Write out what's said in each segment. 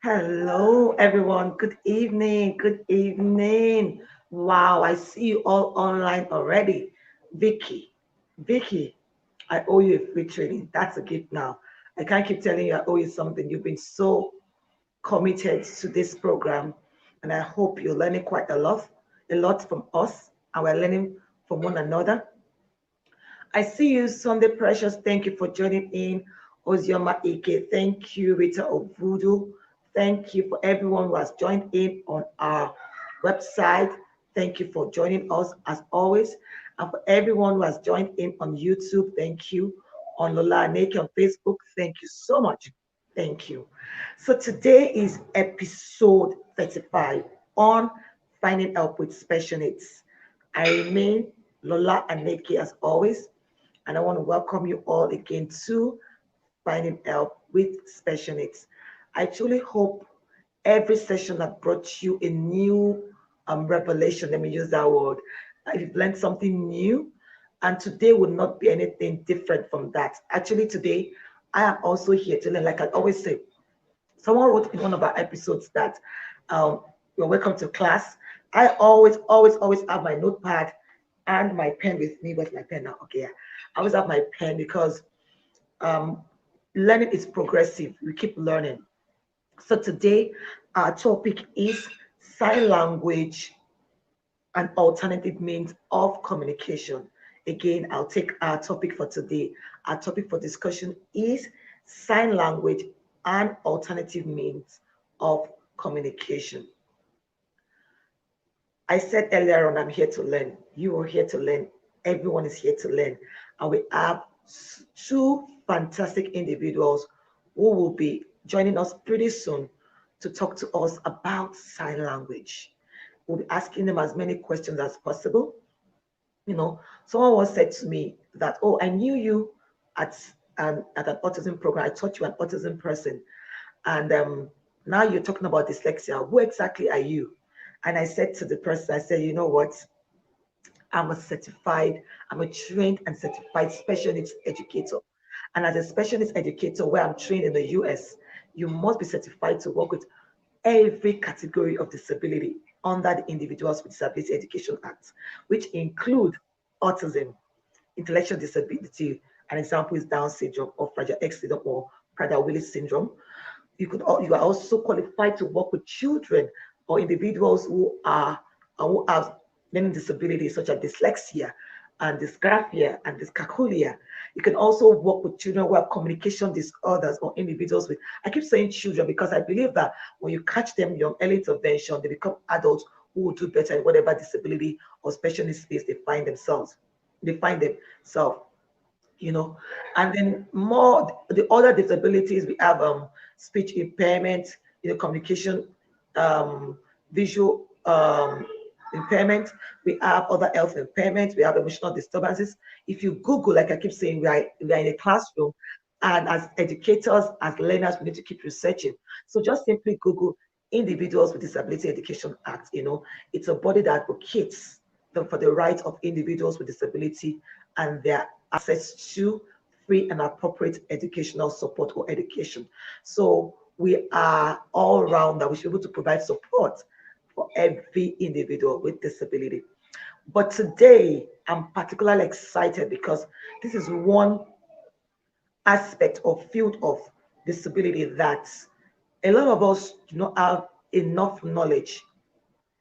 Hello, everyone. Good evening. Good evening. Wow, I see you all online already. Vicky, I owe you a free training. That's a gift now. I can't keep telling you I owe you something. You've been so committed to this program, and I hope you're learning quite a lot from us, and we're learning from one another. I see you, Sunday Precious. Thank you for joining in. Ozioma Ike, thank you. Rita Ovudu, thank you for everyone who has joined in on our website. Thank you for joining us as always. And for everyone who has joined in on YouTube, thank you. On Lola Aneke on Facebook, thank you so much. Thank you. So today is episode 35 on finding help with special needs. I remain Lola Aneke as always, and I want to welcome you all again to Finding Help with Special Needs. I truly hope every session that brought you a new revelation, let me use that word, you've learned something new, and today will not be anything different from that. Actually, today I am also here to learn, like I always say. Someone wrote in one of our episodes that um, you're welcome to class. I always have my notepad and my pen with me. Where's my pen now? Okay, yeah. I always have my pen because um, learning is progressive. We keep learning. So today, our topic is sign language and alternative means of communication. Again, I'll take our topic for today. Our topic for discussion is sign language and alternative means of communication. I said earlier on, I'm here to learn. You are here to learn. Everyone is here to learn. And we have two fantastic individuals who will be joining us pretty soon to talk to us about sign language. We'll be asking them as many questions as possible. Someone once said to me that, oh, I knew you at at an autism program. I thought you were an autism person. And now you're talking about dyslexia. Who exactly are you? And I said to the person, I said, you know what? I'm a trained and certified special needs educator. And as a special needs educator, where I'm trained in the US, you must be certified to work with every category of disability under the Individuals with Disability Education Act, which include autism, intellectual disability. An example is Down syndrome or Fragile X syndrome or Prader-Willi syndrome. You are also qualified to work with children or individuals who have learning disabilities such as dyslexia and dysgraphia and dyscalculia. You can also work with children who have communication disorders or individuals with. I keep saying children because I believe that when you catch them young, early intervention, they become adults who will do better in whatever disability or special needs space they find themselves. They find themselves you know and then more the other disabilities we have speech impairment, communication, visual impairment. We have other health impairments. We have emotional disturbances. If you Google, like I keep saying, we are in a classroom, and as educators, as learners, we need to keep researching. So just simply Google Individuals with Disability Education Act. It's a body that advocates for the rights of individuals with disability and their access to free and appropriate educational support or education. So we are all round that we should be able to provide support for every individual with disability. But today, I'm particularly excited because this is one aspect or field of disability that a lot of us do not have enough knowledge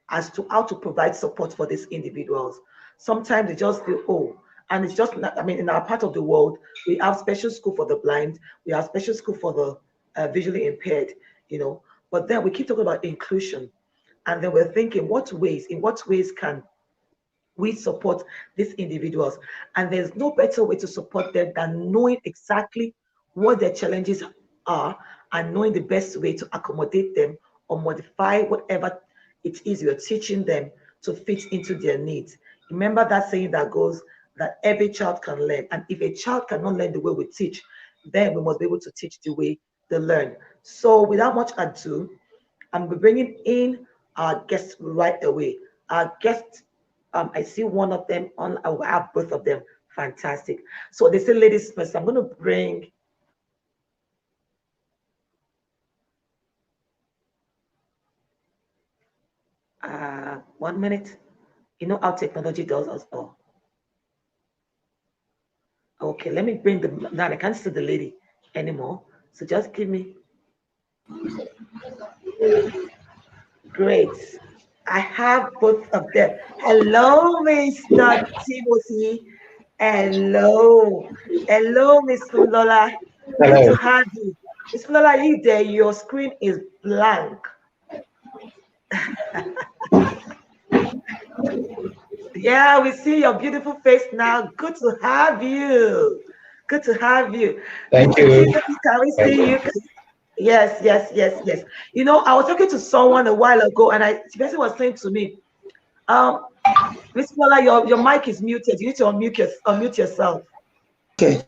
as to how to provide support for these individuals. Sometimes they just feel, oh, and it's just, I mean, in our part of the world, we have special school for the blind, we have special school for the visually impaired, but then we keep talking about inclusion. And then we're thinking, in what ways can we support these individuals? And there's no better way to support them than knowing exactly what their challenges are and knowing the best way to accommodate them or modify whatever it is you're teaching them to fit into their needs. Remember that saying that goes that every child can learn. And if a child cannot learn the way we teach, then we must be able to teach the way they learn. So without much ado, I'm bringing in our guests right away. Our guests, I see one of them on, I will have both of them. Fantastic. So they say ladies first. I'm going to bring 1 minute. You know how technology does us all. Okay, let me bring the now. I can't see the lady anymore. So just give me great. I have both of them. Hello, Mr. Timothy. Hello. Hello, Miss Lola. Good to Hello. have you. Miss Lola, are you there? Your screen is blank. Yeah, we see your beautiful face now. Good to have you. Good to have you. Thank Mr. you. Timothy, can we Thank see you. you? Yes, yes, yes, yes. You know, I was talking to someone a while ago, and the person was saying to me, um, Miss Lola, your mic is muted. You need to unmute yourself. Okay.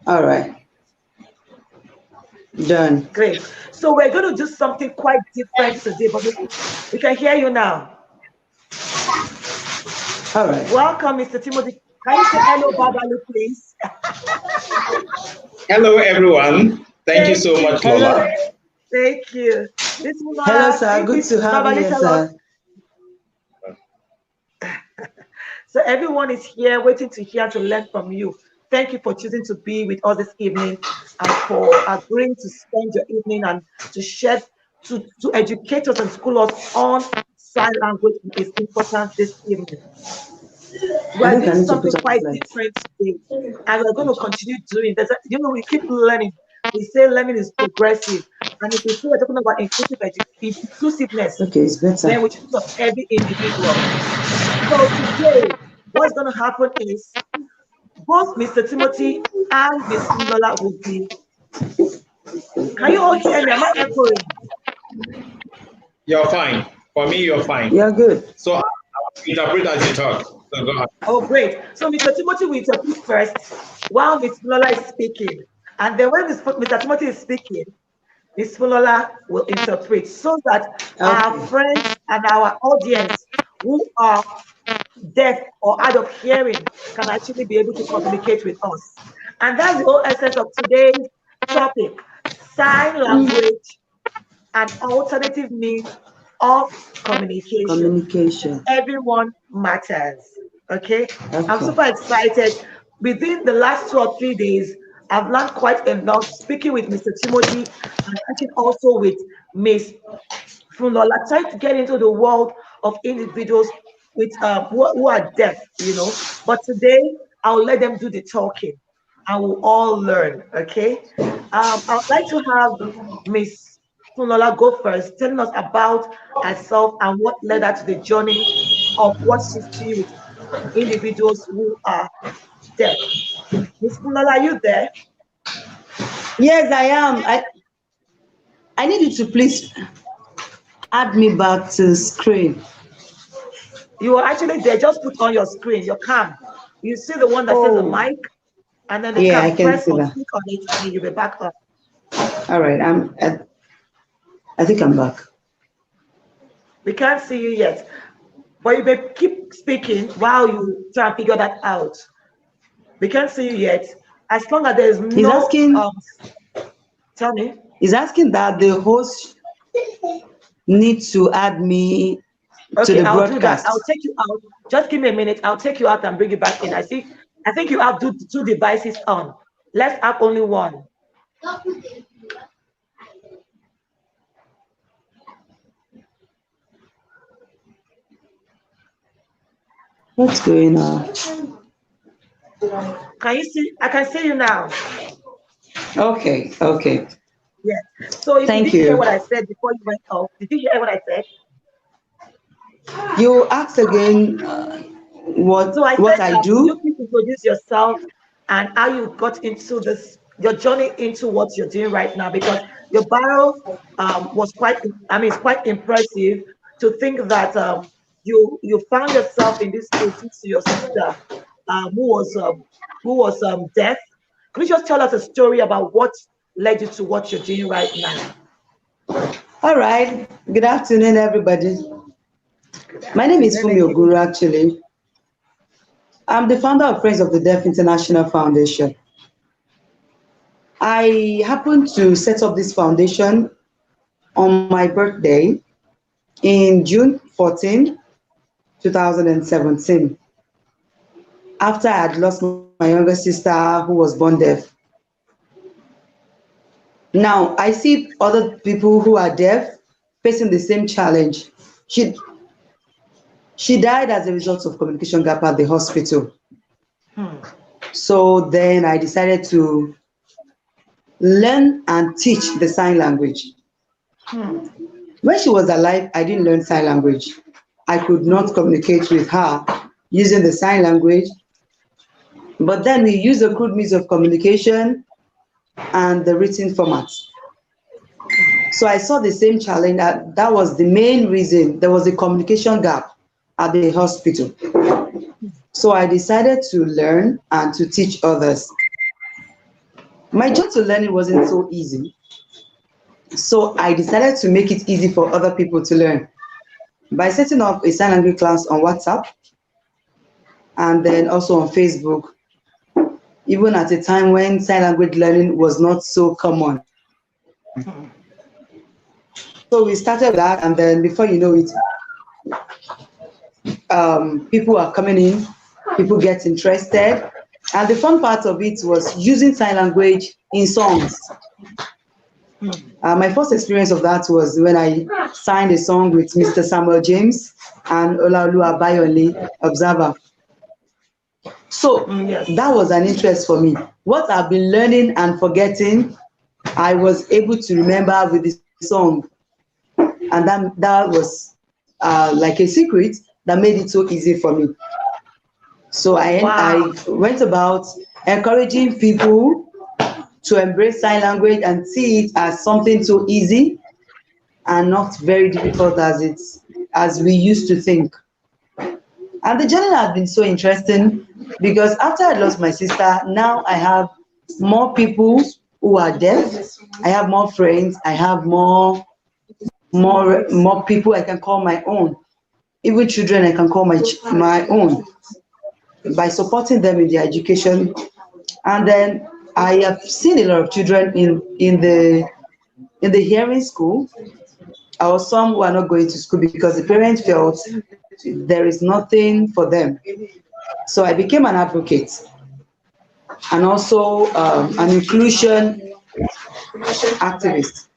All right. Done. Great. So we're going to do something quite different today, but we can hear you now. All right. Welcome, Mr. Timothy. Can you say hello, Babalu, please? Hello, everyone. Thank you Thank so you. much, Lola. Hello. Thank you. Miss Hello, Lola, sir. Good please, to have you Babalu, here, tell us. sir. So everyone is here waiting to hear to learn from you. Thank you for choosing to be with us this evening and for agreeing to spend your evening and to share, to educate us and school us on sign language and its importance this evening. I We're think I doing need to something put on quite the light. different today, and we're going to continue doing that. We keep learning. We say learning is progressive, and if we say we're talking about inclusiveness, Okay, it's then better. we should think of every individual. So today, what's going to happen is both Mr. Timothy and Miss Lola will be. Can you all hear me? Am I echoing? You're fine. For me, you're fine. You're good. So I'll interpret as you talk. So go ahead. Oh, great. So Mr. Timothy will interpret first while Miss Lola is speaking. And then when Mr. Timothy is speaking, Miss Lola will interpret so that our Okay. friends and our audience who are deaf or hard of hearing can actually be able to communicate with us. And that's the whole essence of today's topic, sign language, an alternative means of communication. Communication. Everyone matters. Okay. I'm Okay. super excited. Within the last 2 or 3 days, I've learned quite enough speaking with Mr. Timothy and speaking also with Miss Funola, trying to get into the world of individuals with who are deaf, you know. But today I'll let them do the talking and we'll all learn. Okay. I would like to have Miss Funola go first, telling us about herself and what led her to the journey of what she's doing with individuals who are deaf. Miss Funola, are you there? Yes, I am. I need you to please add me back to screen. You are actually there. Just put on your screen, your cam. You see the one that says the Oh, mic, and then the yeah, I cam. can Press see on, that. click on it, and then you'll be back up. All right. I think I'm back. We can't see you yet, but you may keep speaking while you try and figure that out. We can't see you yet. As long as there is He's no asking. tell me. He's asking that the host need to add me to Okay, the I'll do that. I'll broadcast. take you out. Just give me a minute. I'll take you out and bring you back in. I think you have two devices on. Let's have only one. What's going on? Can you see? I can see you now. Okay. Okay. Yes. So if you Thank didn't hear you. what I said before you went off, did you hear what I said? You asked again So I what said, I could you do. please introduce yourself and how you got into this, your journey into what you're doing right now? Because your bio was quite, I mean, it's quite impressive to think that you found yourself in this space due to your sister um, who was um, who was deaf. Could you just tell us a story about what led you to what you're doing right now? All right. Good afternoon, everybody. Good My name is afternoon Fumi again. Oguru, actually. I'm the founder of Friends of the Deaf International Foundation. I happened to set up this foundation on my birthday, in June 14, 2017, after I had lost my younger sister who was born deaf. Now, I see other people who are deaf facing the same challenge. She, she died as a result of communication gap at the hospital. Hmm. So then I decided to learn and teach the sign language. Hmm. When she was alive, I didn't learn sign language. I could not communicate with her using the sign language. But then we used a crude means of communication and the written format. So I saw the same challenge. That was the main reason there was a communication gap at the hospital. So I decided to learn and to teach others. My job to learn it wasn't so easy. So I decided to make it easy for other people to learn by setting up a sign language class on WhatsApp and then also on Facebook, even at a time when sign language learning was not so common. So we started with that, and then before you know it, people are coming in, people get interested. And the fun part of it was using sign language in songs. My first experience of that was when I signed a song with Mr. Samuel James and Olaolu Abayole, Observer. So Yes. that was an interest for me. What I've been learning and forgetting, I was able to remember with the song. And that was like a secret that made it so easy for me. So I Wow. went about encouraging people to embrace sign language and see it as something so easy and not very difficult as we used to think. And the journey has been so interesting because after I lost my sister, now I have more people who are deaf. I have more friends. I have more people I can call my own. Even children I can call my own by supporting them in their education. And then I have seen a lot of children in the hearing school, or some who are not going to school because the parents felt there is nothing for them. So I became an advocate and also an inclusion activist.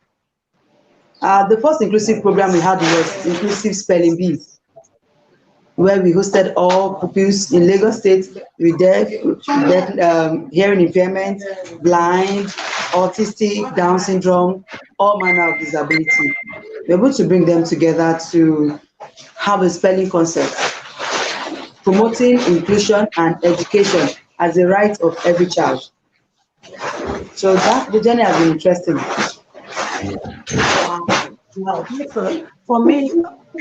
The first inclusive program we had was Inclusive Spelling Bee, where we hosted all pupils in Lagos State with hearing impairment, blind, autistic, Down syndrome, all manner of disability. We're able to bring them together to have a spelling concept, promoting inclusion and education as a right of every child. So that the journey has been interesting. Wow. Wow. For me,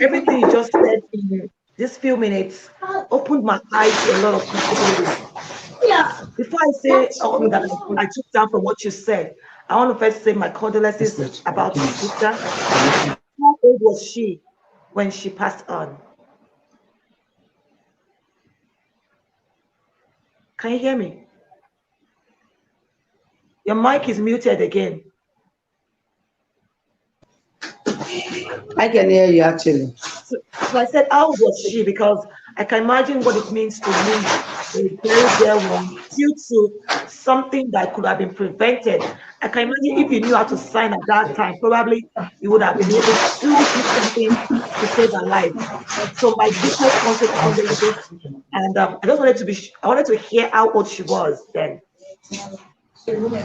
everything you just said in these few minutes opened my eyes to a lot of possibilities. Before I say all that I took down from what you said, I want to first say my condolences about your sister. How old was she when she passed on? Can you hear me? Your mic is muted again. I can hear you actually. So I said, how old was she? Because I can imagine what it means to lose a very dear one due to something that could have been prevented. I can imagine if you knew how to sign at that time, probably you would have been able to do something to save her life. So my deepest condolences, and I wanted to hear how old she was then.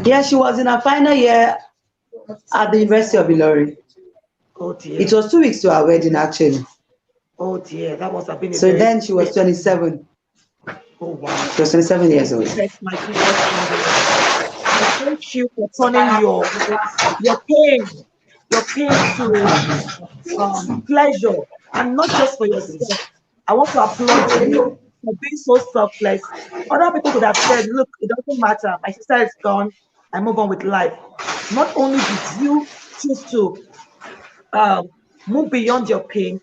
Yeah, she was in her final year at the University of Ilorin. Oh It dear, was 2 weeks to our wedding actually. oh dear, that must have been a So very then she was 27. oh wow. She was 27 years old. My deepest condolences. I thank you for turning your pain to pleasure, and not just for yourself. I want to applaud you for being so selfless. Other people could have said, "Look, it doesn't matter. My sister is gone. I move on with life." Not only did you choose to um, move beyond your pain,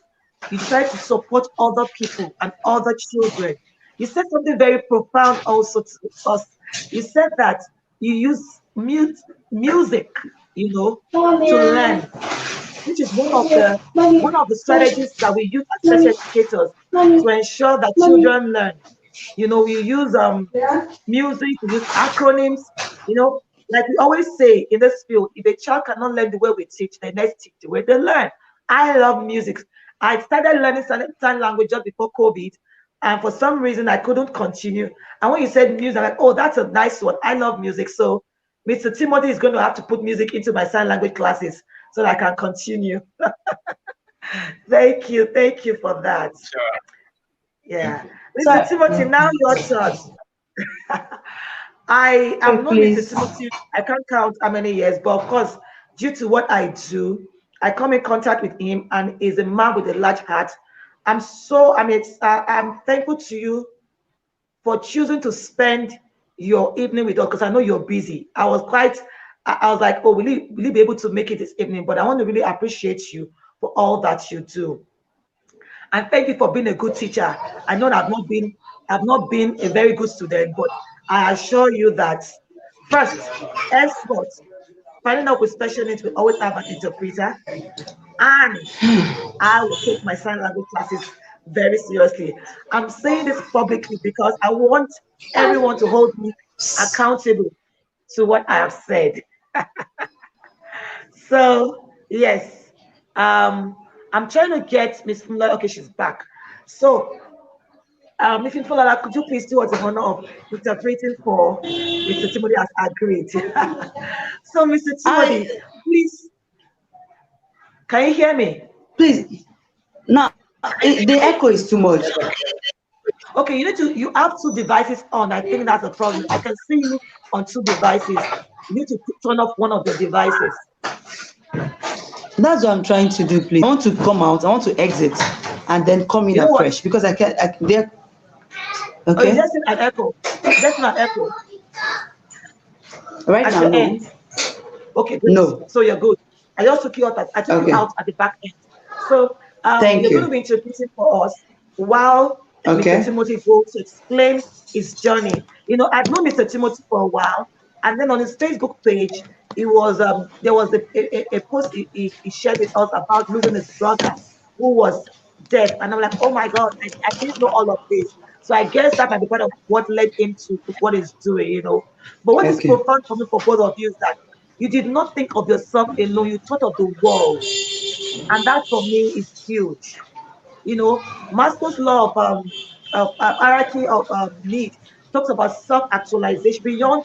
you decided to support other people and other children. You said something very profound also to us. You said that you use music, to learn. which is one of the strategies that we use as special educators to ensure that children learn. We use music, we use acronyms, like we always say in this field, if a child cannot learn the way we teach, then let's teach the way they learn. I love music. I started learning sign language just before COVID, and for some reason I couldn't continue. And when you said music, I'm like, oh, that's a nice one. I love music. So Mr. Timothy is going to have to put music into my sign language classes so that I can continue. Thank you for that. Sure. Yeah. Mr. Timothy, now your turn. I So am not Mr. please. Timothy. I can't count how many years, but of course, due to what I do, I come in contact with him, and he's a man with a large heart. I'm thankful to you for choosing to spend your evening with us because I know you're busy. I was like, oh, will you be able to make it this evening? But I want to really appreciate you for all that you do. And thank you for being a good teacher. I know that I've not been a very good student, but I assure you that first, henceforth, finding out with special needs will always have an interpreter, and I will take my sign language classes very seriously. I'm saying this publicly because I want everyone to hold me accountable to what I have said. So yes, I'm trying to get Miss Fumla. Okay, she's back. So, Miss Fumla, could you please do us the honor of interpreting for Mr. Timothy as agreed? So, Mr. Timothy, I please, can you hear me? please now the echo is too much. Okay, you have two devices on. I think that's a problem. I can see you on two devices. You need to turn off one of your devices. That's what I'm trying to do, please. I want to come out, I want to exit and then come in You know what? afresh because I can't there. Oh, you Okay. just an echo. Just an echo Right at now, your no. end. Okay, great. No. So you're good. I took you Okay. out at the back end. So Thank you're going to you. be introducing for us while Mr. Okay. Timothy goes to explain his journey. I've known Mr. Timothy for a while, and then on his Facebook page, there was a post he shared with us about losing his brother who was deaf, and I'm like, oh my God, I didn't know all of this. So I guess that might be part of what led him to what he's doing. But what is Okay. profound for me for both of you is that you did not think of yourself alone, you thought of the world. And that for me is huge. Maslow's law of hierarchy of need talks about self-actualization beyond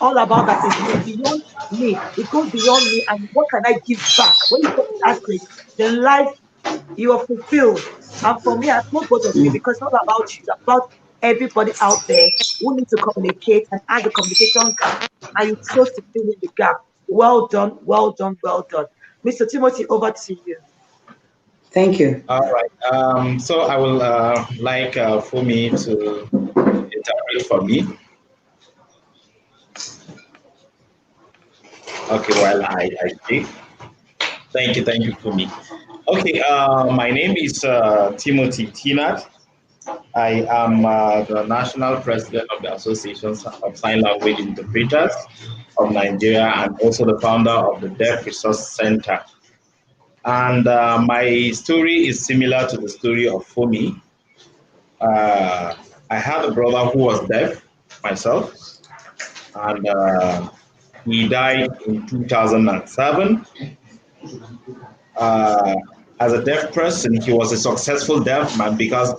all about that is me, beyond me. It goes beyond me and what can I give back? When you get to that stage, then life you are fulfilled. And for me, I applaud both of you because it's not about you, it's about everybody out there who needs to communicate and add the communication gap, and you chose to fill in the gap. Well done, well done, well done. Mr. Timothy, over to you. Thank you. All right. So I will like for me to interpret for me. Okay, well, I speak. Thank you for me. Okay, my name is Timothy Tinat. I am the national president of the Association of Sign Language Interpreters of Nigeria and also the founder of the Deaf Resource Center. And my story is similar to the story of Fumi. Uh, I had a brother who was deaf, myself, and he died in 2007. Uh, as a deaf person, he was a successful deaf man because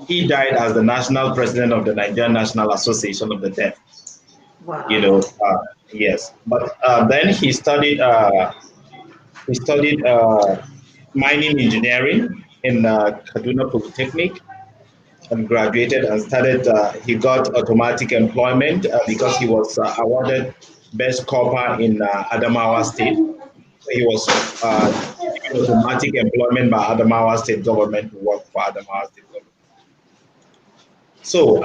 he died as the national president of the Nigerian National Association of the Deaf. You Wow. know, yes. But then he studied mining engineering in Kaduna Polytechnic and graduated and started. He got automatic employment because he was awarded best copper in Adamawa State. He was given automatic employment by Adamawa State government to work for Adamawa State government. So,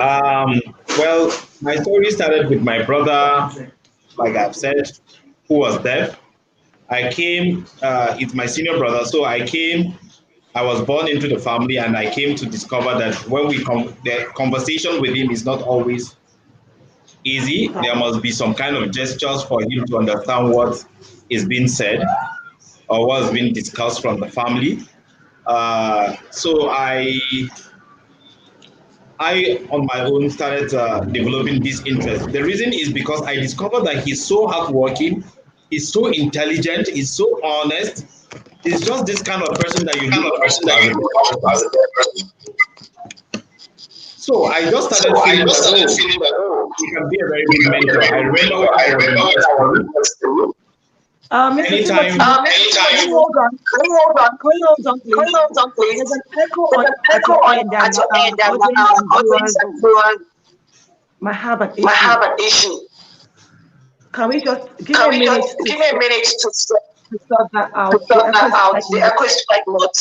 well, my story started with my brother, like I've said, who was deaf. I came, it's my senior brother, so I was born into the family and I came to discover that when the conversation with him is not always easy. There must be some kind of gestures for him to understand what is being said. or what's been discussed from the family. So I on my own started developing this interest. The reason is because I discovered that he's so hardworking, he's so intelligent, he's so honest. He's just this kind of person that you look up to as a person. So I just started feeling that, oh, he can be a very good mentor. I remember when I was in university. Mr. Anytime. Can you hold on? Can you hold on, please? There's an echo at your end, and audience and viewers might have an issue. Can we just give me a minute to sort that out? The echo is quite much.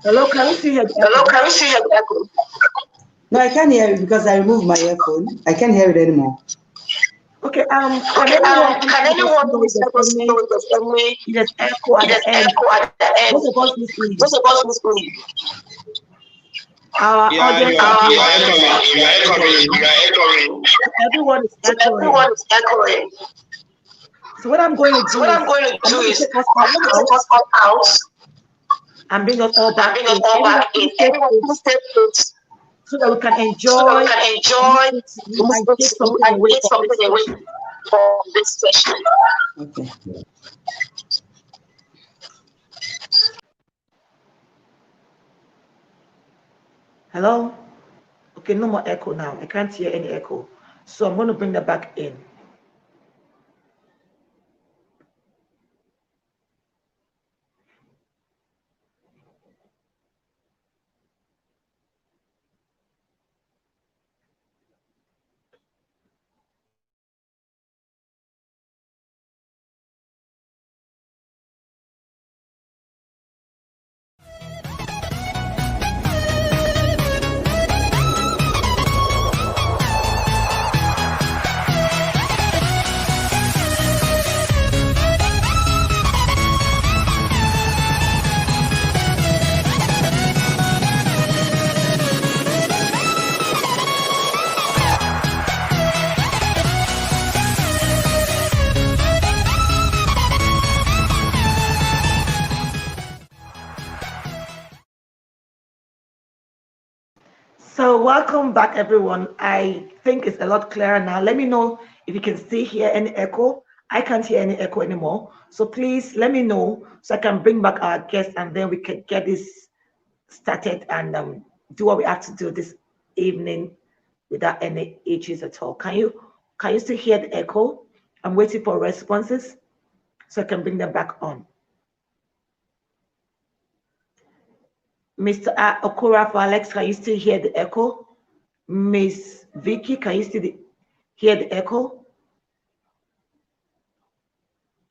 Hello, can you see the echo? No, I can't hear it because I removed my earphone. I can't hear it anymore. Okay, can anyone who is supposed to know the way there's echo at the end? Those of us listening. Our audience you're echoing. Everyone is echoing. So what I'm going to do is take us all out and bring us all back in. Everyone please stay put so that we can enjoy and take something away from this session. Okay. Hello? Okay, no more echo now. I can't hear any echo. So I'm going to bring that back in. So welcome back, everyone. I think it's a lot clearer now. Let me know if you can still hear any echo. I can't hear any echo anymore. So please let me know so I can bring back our guests and then we can get this started and do what we have to do this evening without any issues at all. Can you still hear the echo? I'm waiting for responses so I can bring them back on. Mr. Okura for Alex, can you still hear the echo? Miss Vicky, can you still hear the echo?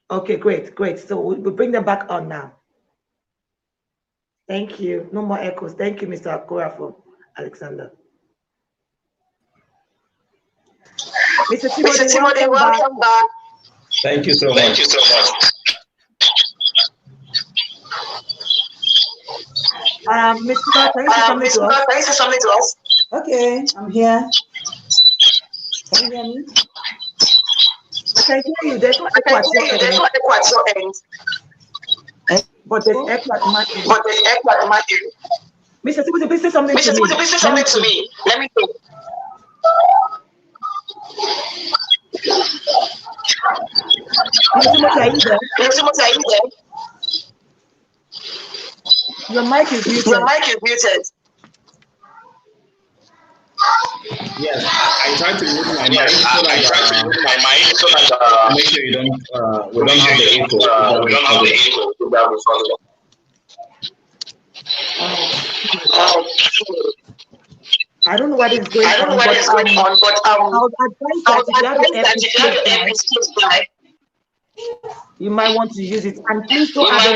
Okay, great. So we'll bring them back on now. Thank you. No more echoes. Thank you, Mr. Okura for Alexander. Mr. Timothy, welcome back. Thank you so much. Mr. Scott, can you say something to us? Okay, I'm here. Can you hear me? I can hear you. There's no echo at your end. But there's echo at my end. Mr. Timothy, please say something to me. Let me think. Mr. Timothy, are you there? Your mic is muted. Yes, I tried to mute my mic so that make sure you don't we don't have the echo. I don't know what is going on, but I would advise that if you have the airpiece, you might want to use it, and please don't add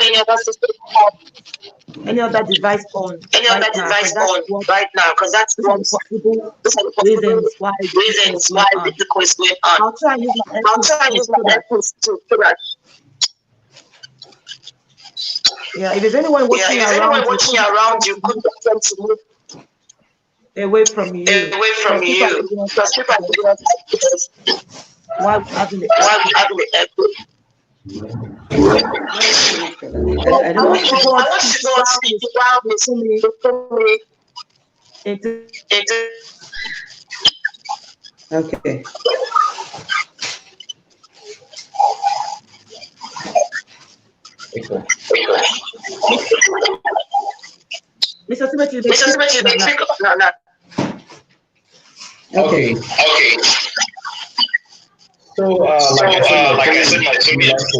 any other system, any other device on right now, because that's one possible reasons why the echo is going on. I'll try and use my airpiece to so that. Yeah, if there's anyone watching around, you could attempt to move away from you. Away from Because people are you. giving us Because people are giving us access. while having the Why we echo. having the echo? I I don't want want you to to. go I on want speak you to go and while speak Miss while Miss Fumi Fumi into Okay. Mr. Timothy, they Mr. speak Smith, no, they no. speak. No, no. Okay. Okay. So, like I said, my team is to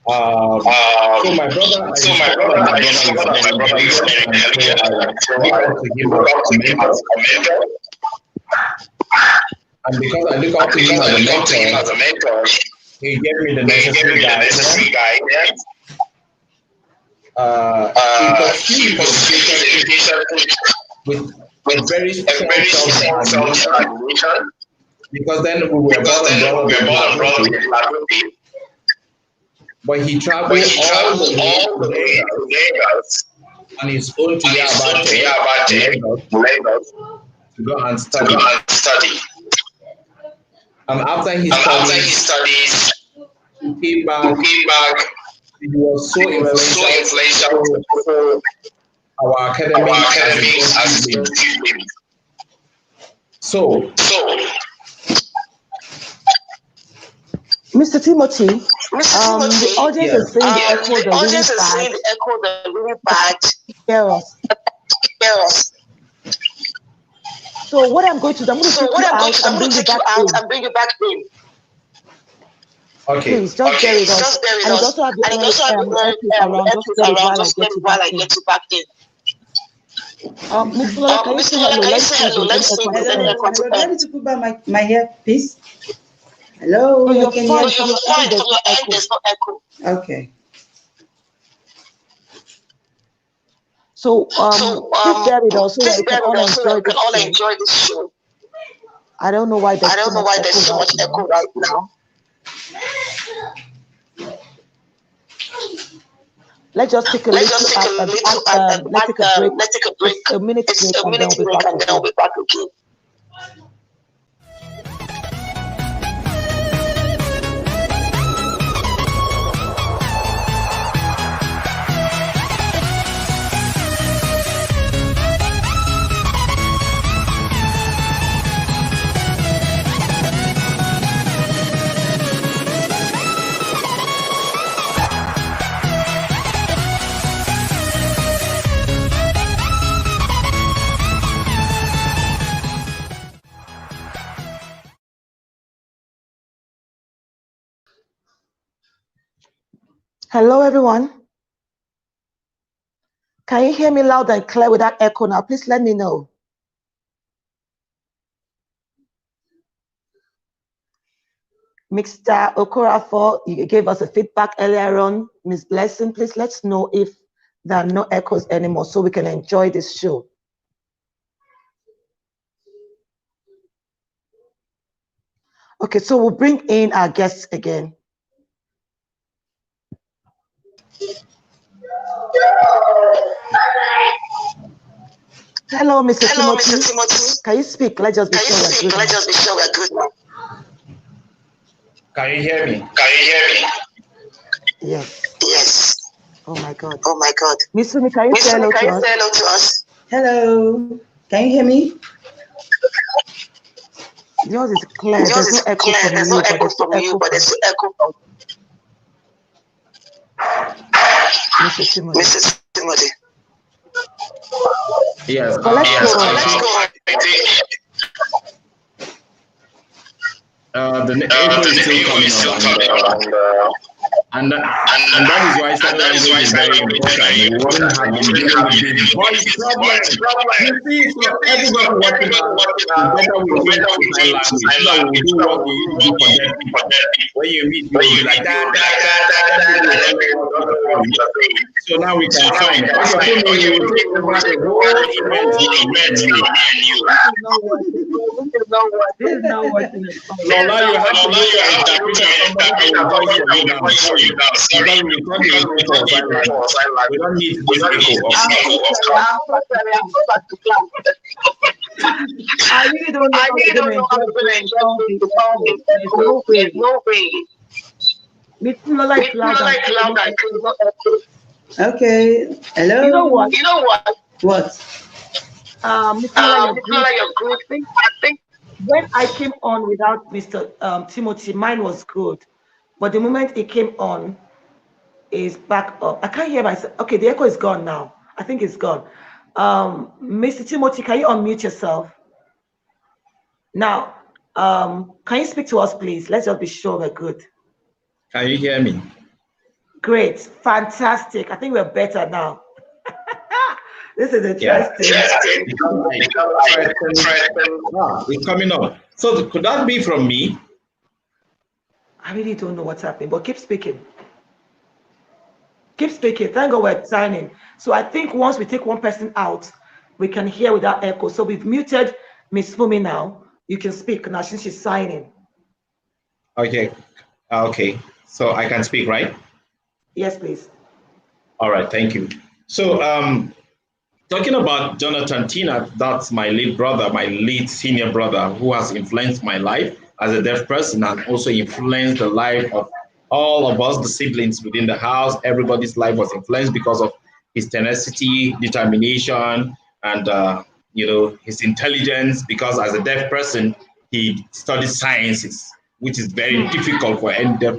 so my brother, I discovered that my brother is very intelligent, so I look up to him as a mentor. And because I look up to him as a mentor, he gave me the necessary guidance. He pursued his education with very strong self-determination. Because then we were born and brought up in Lagopi. But he traveled all the way to Lagos on his own to Lagos to go and study. And after his studies, he came back. He was so influential to our academics as a student. So, Mr. Timothy, the audience is saying the echo, the audience is saying the echo, the really bad. Hear us. So what I'm going to do, I'm going to take you out and bring you back in. Okay. Please, just bear with us. And it also have the around, just let it while I get you back in. Miss Lola, can you say hello? Let's see if there's any echo. Hello. Ready to put back my earpiece? Hello. No, you're Can fine. you From your end, there's no echo. Okay. So, please bear with us so that we can all enjoy this show. I don't know why there's so much echo right now. Let's just take a break. A minute break and then we'll be back again. Hello, everyone. Can you hear me loud and clear without echo now? Please let me know. Mr. Okorafor, you gave us a feedback earlier on. Miss Blessing, please let's know if there are no echoes anymore so we can enjoy this show. Okay, so we'll bring in our guests again. Hello, Mr. Timothy. Can you speak? Let's just be sure we're good now. Can you hear me? Yes. Oh my God. Miss Fumi, can you say hello to us? Hello. Can you hear me? Yours is clear. There's no echo from you, but there's echo from Mr. Timothy. Yes. But let's go on. The echo is still coming up. And that is why sign language is very important. We wouldn't have been dealing with this voice problem. You see, so everybody watching us, better we learn sign language. So we do what we do for them. When you meet, you will be like that. So now we can sign it. Okay, so you will take over the whole event now, This is not working. Lola, you have to look at somebody that will voice for you now. sorry. Because we thought you were going for sign language. We don't need this echo of I really don't know how we're going to enjoy the echo. There's no way. Miss Lola is loud and clear. Okay. Hello. You know what? What? Miss Lola, you're good. I think when I came on without Mr. Timothy, mine was good. But the moment it came on, is back up. I can't hear myself. Okay, the echo is gone now. I think it's gone. Mr. Timothy, can you unmute yourself? Now, can you speak to us, please? Let's just be sure we're good. Can you hear me? Great, fantastic. I think we're better now. This is interesting. It's coming up. So could that be from me? I really don't know what's happening, but keep speaking. Keep speaking. Thank God we're signing. So I think once we take one person out, we can hear without echo. So we've muted Miss Fumi now. You can speak now since she's signing. Okay. Okay. So I can speak, right? Yes, please. All right. Thank you. So talking about Jonathan Tina, that's my late brother, my late senior brother, who has influenced my life as a deaf person and also influenced the life of all of us, the siblings within the house. Everybody's life was influenced because of his tenacity, determination, and his intelligence. Because as a deaf person, he studied sciences, which is very difficult for any deaf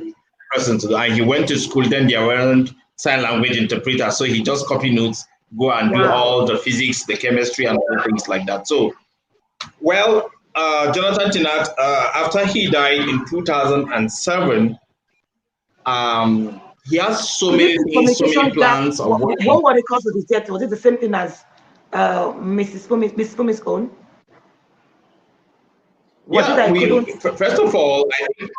person to do. And he went to school. Then there weren't sign language interpreters, so he just copy notes, go and do all the physics, the chemistry, and all things like that. So, well, Jonathan Tinat, after he died in 2007, he has so many things, so many plans of working. What were the cause of his death? Was it the same thing as Mrs. Fumi's own? First of all, I think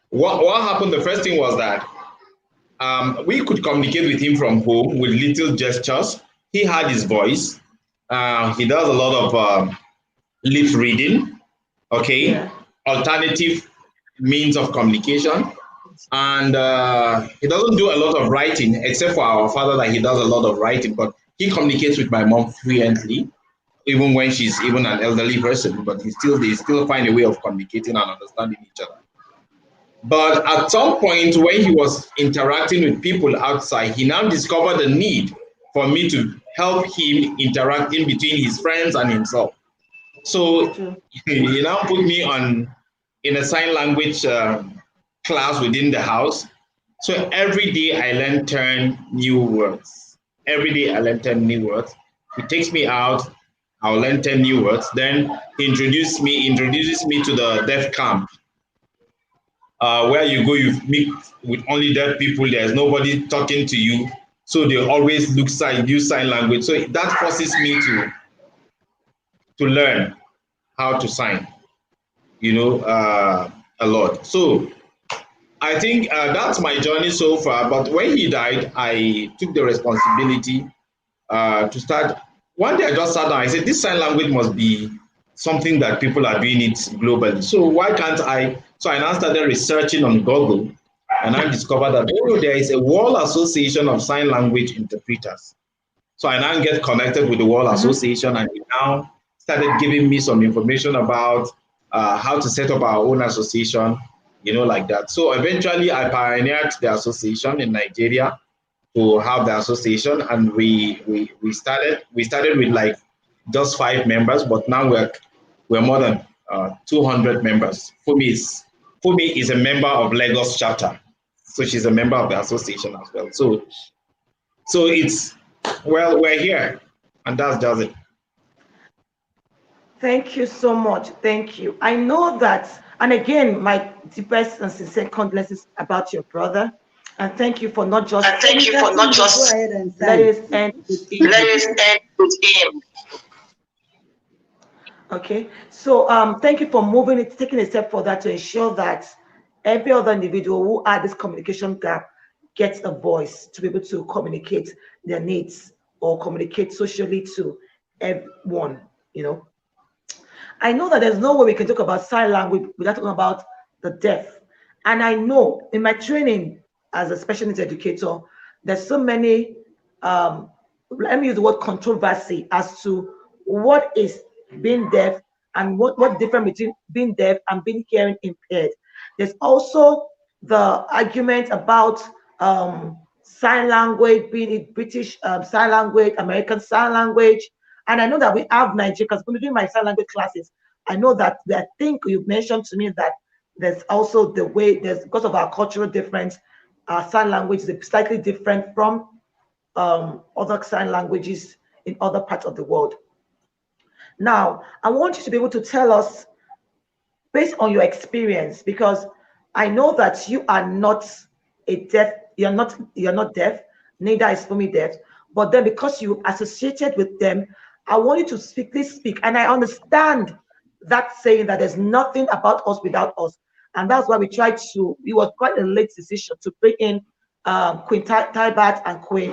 what happened, the first thing was that we could communicate with him from home with little gestures. He had his voice. He does a lot of lip reading, alternative means of communication. And he doesn't do a lot of writing, except for our father that he does a lot of writing, but he communicates with my mom fluently, even when she's even an elderly person, but they still find a way of communicating and understanding each other. But at some point when he was interacting with people outside, he now discovered the need for me to help him interact in between his friends and himself. So he now put me in a sign language class within the house. So every day I learn 10 new words. Every day I learn 10 new words. He takes me out, I'll learn 10 new words. Then he introduces me to the deaf camp. Where you go, you meet with only deaf people. There's nobody talking to you. So they always use sign language. So that forces me to learn how to sign, a lot. So I think that's my journey so far. But when he died, I took the responsibility to start. One day I just sat down. I said, this sign language must be something that people are doing it globally. So why can't I? So I now started researching on Google, and I discovered that there is a World Association of Sign Language Interpreters. So I now get connected with the World Association, and he now started giving me some information about how to set up our own association, like that. So eventually I pioneered the association in Nigeria to have the association, and we started with like just 5 members, but now we're more than 200 members. Fumi is a member of Lagos chapter, so she's a member of the association as well. So it's, well, we're here, and that's just it. Thank you so much. Thank you. I know that, and again, my deepest and sincere condolences about your brother. And thank you for not just. Go ahead and let us end with him. Okay. So thank you for moving it, taking a step further to ensure that every other individual who had this communication gap gets a voice to be able to communicate their needs or communicate socially to everyone. I know that there's no way we can talk about sign language without talking about the deaf. And I know in my training, as a special needs educator, there's so many, let me use the word controversy as to what is being deaf and what difference between being deaf and being hearing impaired. There's also the argument about sign language, being it British sign language, American sign language. And I know that we have Nigeria, because when we do my sign language classes, I know that I think you mentioned to me that there's also the way there's, because of our cultural difference, our sign language is slightly different from other sign languages in other parts of the world. Now, I want you to be able to tell us based on your experience, because I know that you are not a deaf, you're not deaf, neither is Fumi deaf, but then because you associated with them, I want you to speak. And I understand that saying that there's nothing about us without us. And that's why we tried to, it was quite a late decision to bring in Queen Taibat and Queen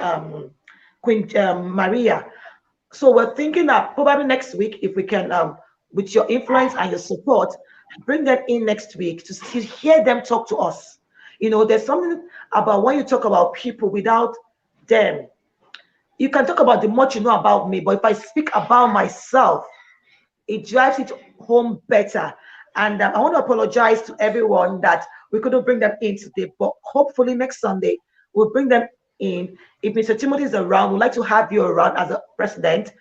Maria. So we're thinking that probably next week, if we can, with your influence and your support, bring them in next week to hear them talk to us. There's something about when you talk about people without them. You can talk about the much you know about me, but if I speak about myself, it drives it home better. And I want to apologize to everyone that we couldn't bring them in today, but hopefully next Sunday we'll bring them in. If Mr. Timothy is around, we'd like to have you around as a president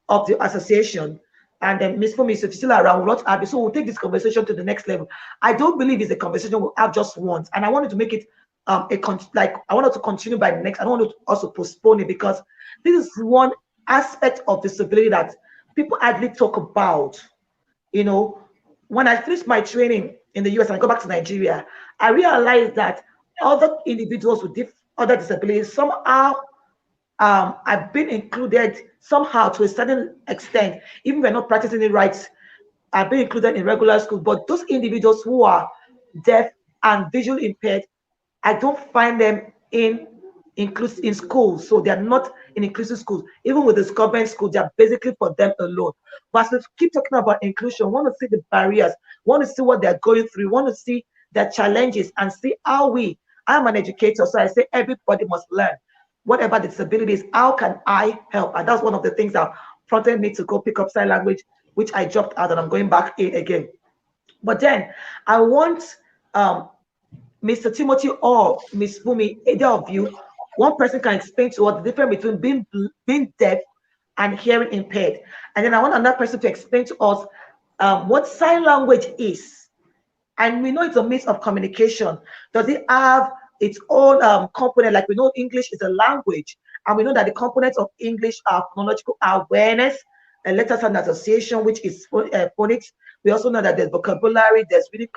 of the association. And then Miss Fumi, if you're still around, we'll not have you. So we'll take this conversation to the next level. I don't believe it's a conversation we'll have just once. And I wanted to make it I wanted to continue by the next. I don't want to also postpone it, because this is one aspect of disability that people hardly talk about. When I finished my training in the US and I go back to Nigeria, I realized that other individuals with other disabilities somehow have been included somehow to a certain extent, even if we're not practicing the rights, have been included in regular school. But those individuals who are deaf and visually impaired, I don't find them in schools. So they're not in inclusive schools. Even with the government school, they're basically for them alone. But as we keep talking about inclusion, we want to see the barriers, want to see what they're going through, want to see their challenges, and see how I'm an educator, so I say everybody must learn. Whatever the disability is, how can I help? And that's one of the things that prompted me to go pick up sign language, which I dropped out and I'm going back in again. But then I want Mr. Timothy or Miss Fumi, either of you, one person can explain to us the difference between being deaf and hearing impaired. And then I want another person to explain to us what sign language is. And we know it's a means of communication. Does it have its own component? Like we know English is a language, and we know that the components of English are phonological awareness, and letters and association, which is phonics. We also know that there's vocabulary, there's reading,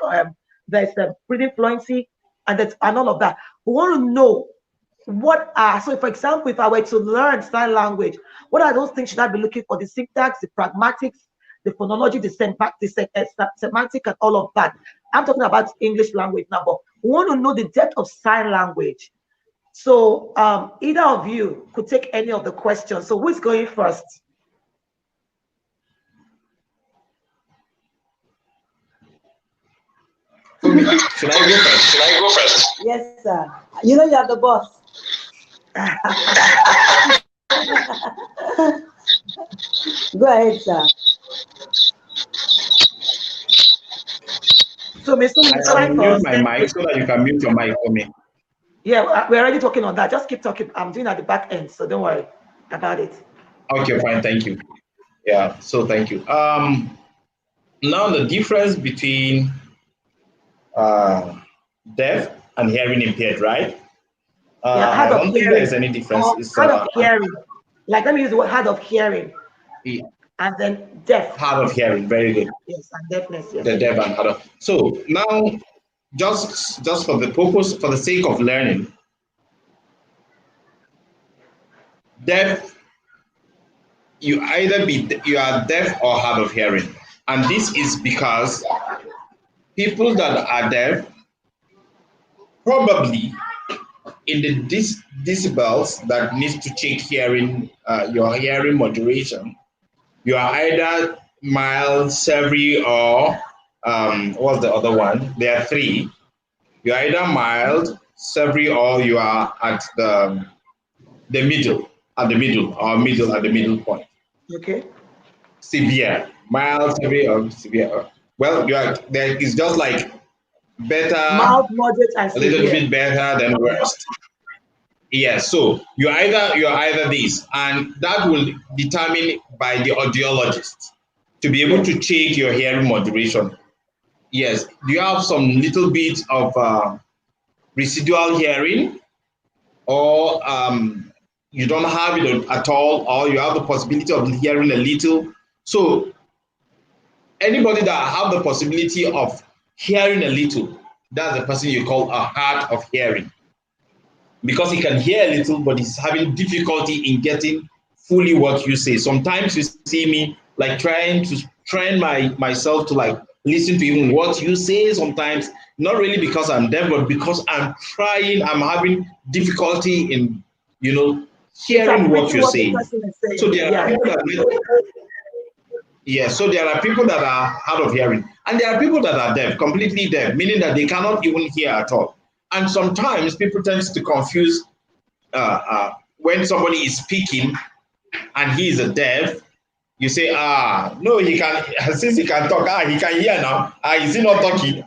reading fluency, and all of that. We want to know what are, so for example, if I were to learn sign language, what are those things should I be looking for? The syntax, the pragmatics, the phonology, the semantic, and all of that. I'm talking about English language now, but we want to know the depth of sign language. So either of you could take any of the questions. So who's going first? Should I go first? Yes, sir. You are the boss. Go ahead, sir. So, Mr. I mute my mic so that you can mute your mic for me. Yeah, we're already talking on that. Just keep talking. I'm doing at the back end, so don't worry about it. Okay, fine. Thank you. Yeah, so thank you. Now the difference between deaf and hearing impaired, right? I don't think there is any difference. Hard of hearing. Like, let me use the word hard of hearing. Yeah. And then deaf. Hard of hearing, very good. Yes, and deafness. Yes. The deaf and hard of. So now, just for the purpose, for the sake of learning, deaf, you are deaf or hard of hearing, and this is because people that are deaf probably in the decibels that needs to check hearing, your hearing moderation, you are either mild, severe, or what's the other one? There are three. You're either mild, severe, or you are at the middle, at the middle point. Okay. Severe, mild, severe, or severe. Well, you are there. It's just like better, Mild, moderate, and a little severe. bit better than worst. Yes. So you're either this, and that will determine by the audiologist to be able Yes. to check your hearing moderation. Yes. Do you have some little bit of residual hearing, or you don't have it at all, or you have the possibility of hearing a little? So anybody that have the possibility of hearing a little, that's the person you call a hard of hearing, because he can hear a little, but he's having difficulty in getting fully what you say. Sometimes you see me like trying to train myself to like listen to even what you say. Sometimes not really because I'm deaf, but because I'm trying. I'm having difficulty in hearing what Interpreting you're what the saying. person is So saying. there are Yeah. people that so there are people that are hard of hearing, and there are people that are deaf, completely deaf, meaning that they cannot even hear at all. And sometimes people tend to confuse when somebody is speaking and he is a deaf. You say, no, he can, since he can talk, he can hear now. Is he not talking?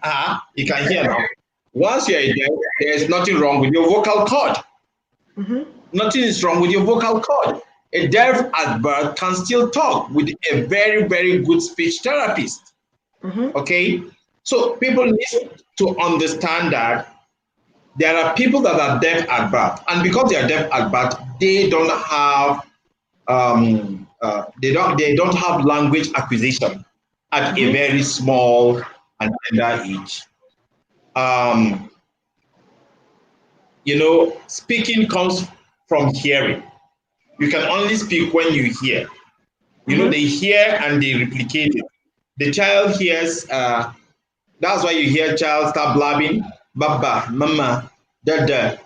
He can hear now. Once you're a deaf, there is nothing wrong with your vocal cord. Mm-hmm. Nothing is wrong with your vocal cord. A deaf at birth can still talk with a very, very good speech therapist. Mm-hmm. Okay? So people need to understand that there are people that are deaf at birth, and because they are deaf at birth, they don't have they don't have language acquisition at a Mm-hmm. very small and tender age. Um, speaking comes from hearing. You can only speak when you hear. They Mm-hmm. hear and they replicate it. The child hears. That's why you hear child start blabbing, baba, mama, dada,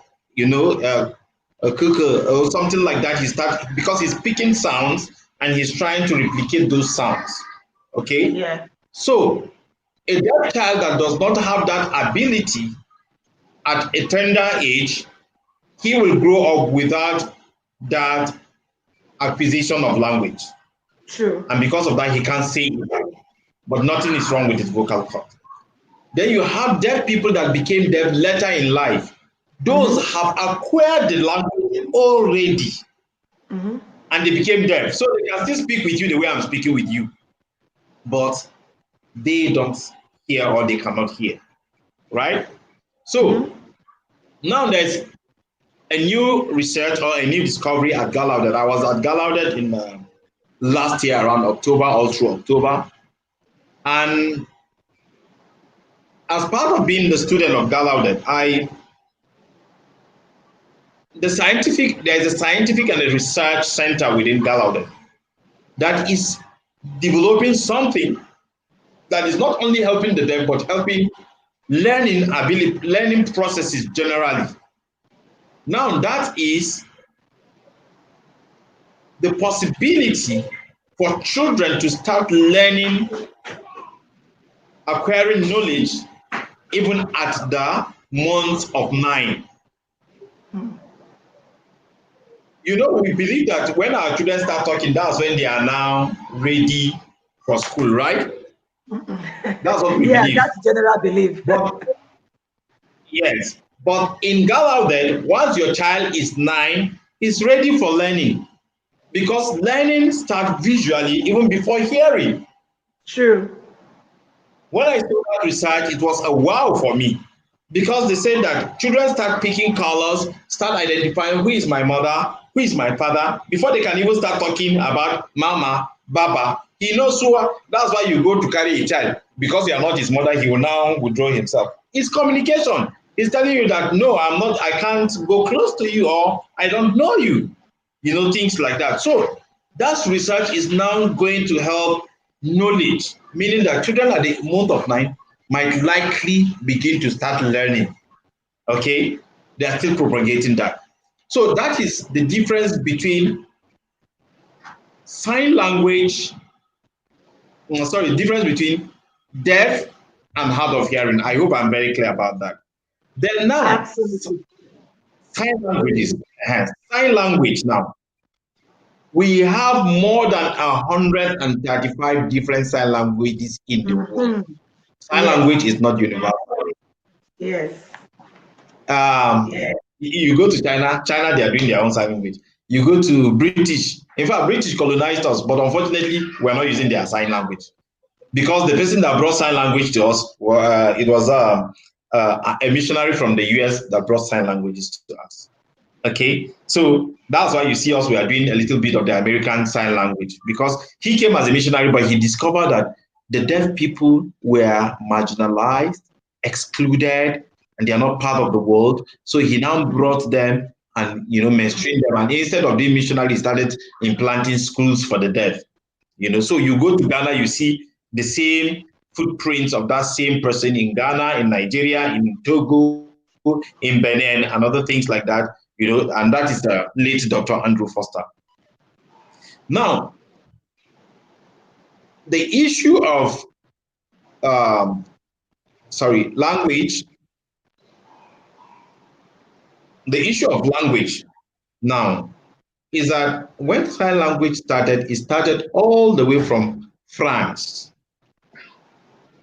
cuckoo, or something like that. He starts because he's picking sounds and he's trying to replicate those sounds. Okay, Yeah. so a deaf child that does not have that ability at a tender age, he will grow up without that acquisition of language, True. and because of that, he can't say it. But nothing is wrong with his vocal cord. Then you have deaf people that became deaf later in life. Those Mm-hmm. have acquired the language already Mm-hmm. and they became deaf. So they can still speak with you the way I'm speaking with you, but they don't hear or they cannot hear, right? So Mm-hmm. now there's a new research or a new discovery at Gallaudet. I was at Gallaudet in last year around October, all through October. And as part of being the student of Gallaudet, there's a scientific and a research center within Gallaudet that is developing something that is not only helping the deaf but helping learning processes generally. Now that is the possibility for children to start learning, acquiring knowledge even at the month of 9. We believe that when our children start talking, that's when they are now ready for school, right? That's what we Yeah, believe. that's general belief. But yes, but in Gallaudet, once your child is 9, he's ready for learning because learning starts visually even before hearing. True. When I saw that research, it was a wow for me because they said that children start picking colors, start identifying who is my mother, who is my father, before they can even start talking about mama, baba. He knows who. That's why you go to carry a child because you are not his mother. He will now withdraw himself. It's communication. He's telling you that no, I'm not. I can't go close to you, or I don't know you. Things like that. So that research is now going to help knowledge, meaning that children at the month of 9 might likely begin to start learning. Okay, they are still propagating that. So that is the difference between sign language, difference between deaf and hard of hearing. I hope I'm very clear about that. Then now, Absolutely. sign languages. Sign language now. We have more than 135 different sign languages in the world. Mm-hmm. Sign Yes. language is not universal. Yes. You go to China, they are doing their own sign language. You go to British, in fact, British colonized us, but unfortunately, we're not using their sign language because the person that brought sign language to us, it was a missionary from the US that brought sign languages to us. Okay, so that's why you see us, we are doing a little bit of the American Sign Language because he came as a missionary, but he discovered that the deaf people were marginalized, excluded, and they are not part of the world. So he now brought them and mainstreamed them. And instead of being missionary, he started implanting schools for the deaf. So you go to Ghana, you see the same footprints of that same person in Ghana, in Nigeria, in Togo, in Benin, and other things like that. And that is the late Dr. Andrew Foster. Now, the issue of language, the issue of language now is that when sign language started, it started all the way from France.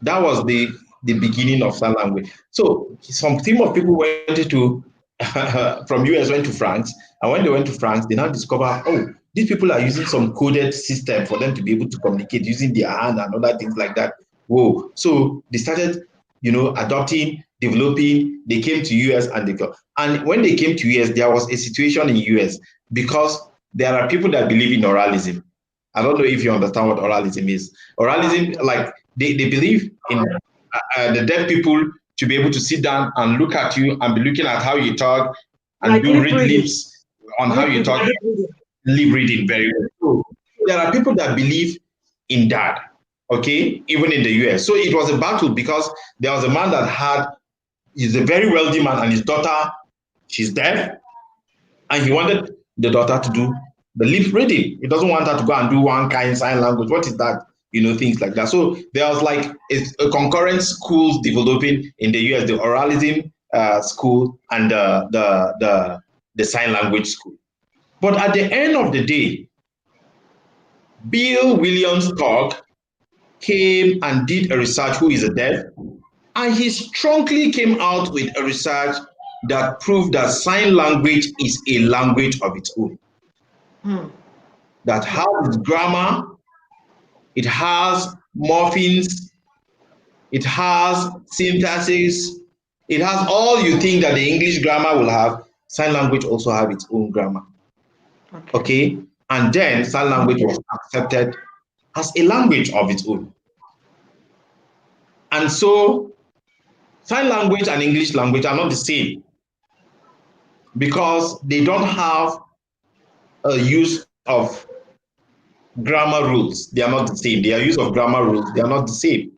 That was the beginning of sign language. So some team of people went to from US went to France, and when they went to France, they now discover, oh, these people are using some coded system for them to be able to communicate using their hand and other things like that. Whoa! So they started, adopting, developing. They came to US and when they came to US, there was a situation in US because there are people that believe in oralism. I don't know if you understand what oralism is. Oralism, like they believe in the deaf people to be able to sit down and look at you and be looking at how you talk and Like do lip read reading. lips on how you talk, Reading. lip reading very well. So there are people that believe in that, okay, even in the US. So it was a battle because there was a man that he's a very wealthy man and his daughter, she's deaf, and he wanted the daughter to do the lip reading. He doesn't want her to go and do one kind sign language. What is that? Things like that. So there was like a concurrent schools developing in the US, the oralism school and the sign language school. But at the end of the day, Bill Williams-Togg came and did a research, who is a deaf, and he strongly came out with a research that proved that sign language is a language of its own. That has grammar, it has morphemes, it has syntaxes, it has all you think that the English grammar will have. Sign language also have its own grammar. Okay? And then sign language was accepted as a language of its own. And so sign language and English language are not the same because they don't have a use of grammar rules. They are not the same. Their use of grammar rules, they are not the same.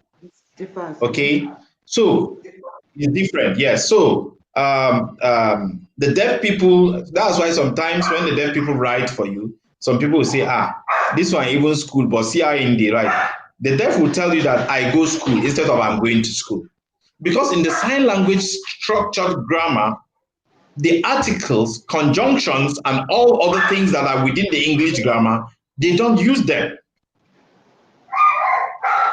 Okay, so it's different. Yes. So the deaf people, that's why sometimes when the deaf people write for you, some people will say, this one even school, but see how in the right. The deaf will tell you that I go school instead of I'm going to school. Because in the sign language structured grammar, the articles, conjunctions, and all other things that are within the English grammar, they don't use them.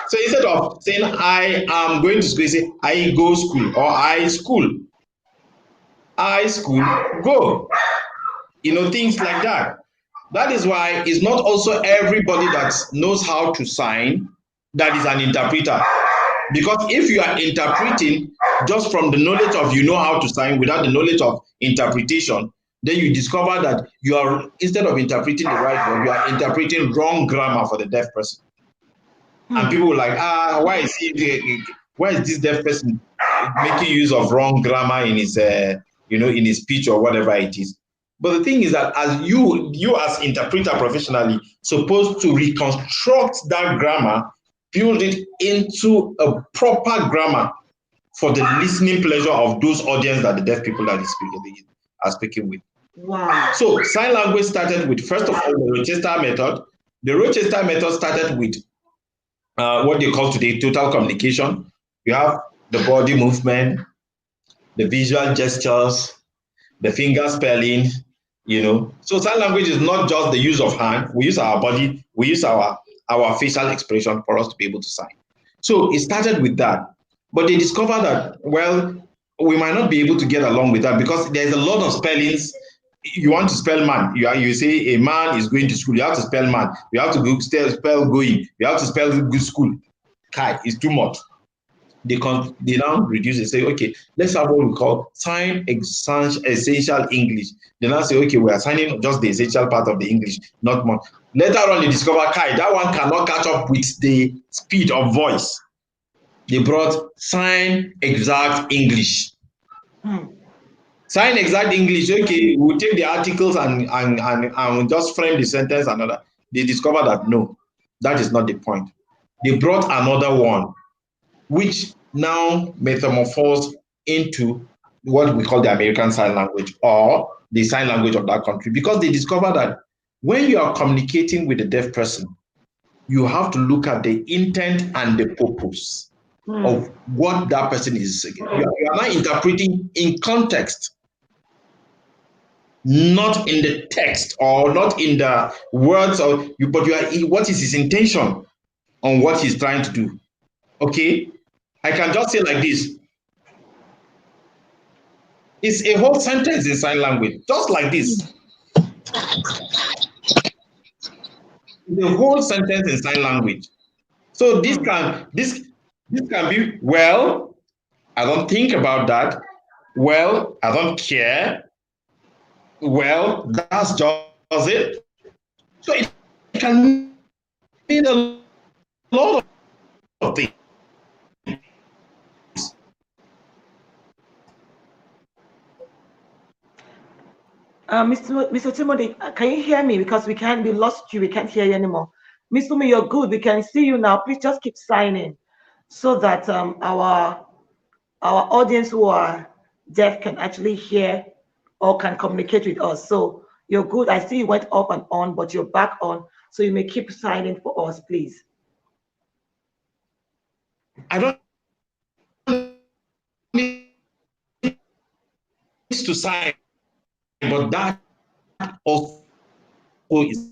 So instead of saying I am going to school, you say I go school or I school. I school, go. Things like that. That is why it's not also everybody that knows how to sign that is an interpreter. Because if you are interpreting just from the knowledge of how to sign without the knowledge of interpretation, then you discover that you are, instead of interpreting the right word, you are interpreting wrong grammar for the deaf person. And people were like, why is this deaf person making use of wrong grammar in his in his speech or whatever it is? But the thing is that as you as interpreter professionally supposed to reconstruct that grammar, build it into a proper grammar for the listening pleasure of those audience that the deaf people are speaking with. Wow. So sign language started with, first of all, the Rochester method. The Rochester method started with what they call today total communication. You have the body movement, the visual gestures, the finger spelling, So sign language is not just the use of hand. We use our body, we use our facial expression for us to be able to sign. So it started with that. But they discovered that, well, we might not be able to get along with that because there's a lot of spellings. You want to spell man, you say a man is going to school, you have to spell man, you have to spell going, you have to spell good school. Kai is too much. They now reduce it, say, okay, let's have what we call sign essential English. They now say, okay, we are signing just the essential part of the English, not more. Later on, they discover, Kai, that one cannot catch up with the speed of voice. They brought sign exact English. Sign exact English, okay, we'll take the articles and just frame the sentence another. They discover that no, that is not the point. They brought another one, which now metamorphosed into what we call the American Sign Language or the sign language of that country, because they discover that when you are communicating with a deaf person, you have to look at the intent and the purpose of what that person is saying. You are not interpreting in context, not in the text or not in the words, but what is his intention on what he's trying to do. Okay, I can just say like this. It's a whole sentence in sign language, just like this. The whole sentence in sign language. So this can be, well, I don't think about that. Well, I don't care. Well, that's just it. So it can mean a lot of things. Mr. Timothy, can you hear me? Because we lost you. We can't hear you anymore. Mr. Timothy, you're good. We can see you now. Please just keep signing so that our audience who are deaf can actually hear or can communicate with us. So you're good. I see you went off and on, but you're back on. So you may keep signing for us, please. I don't need to sign, but that also is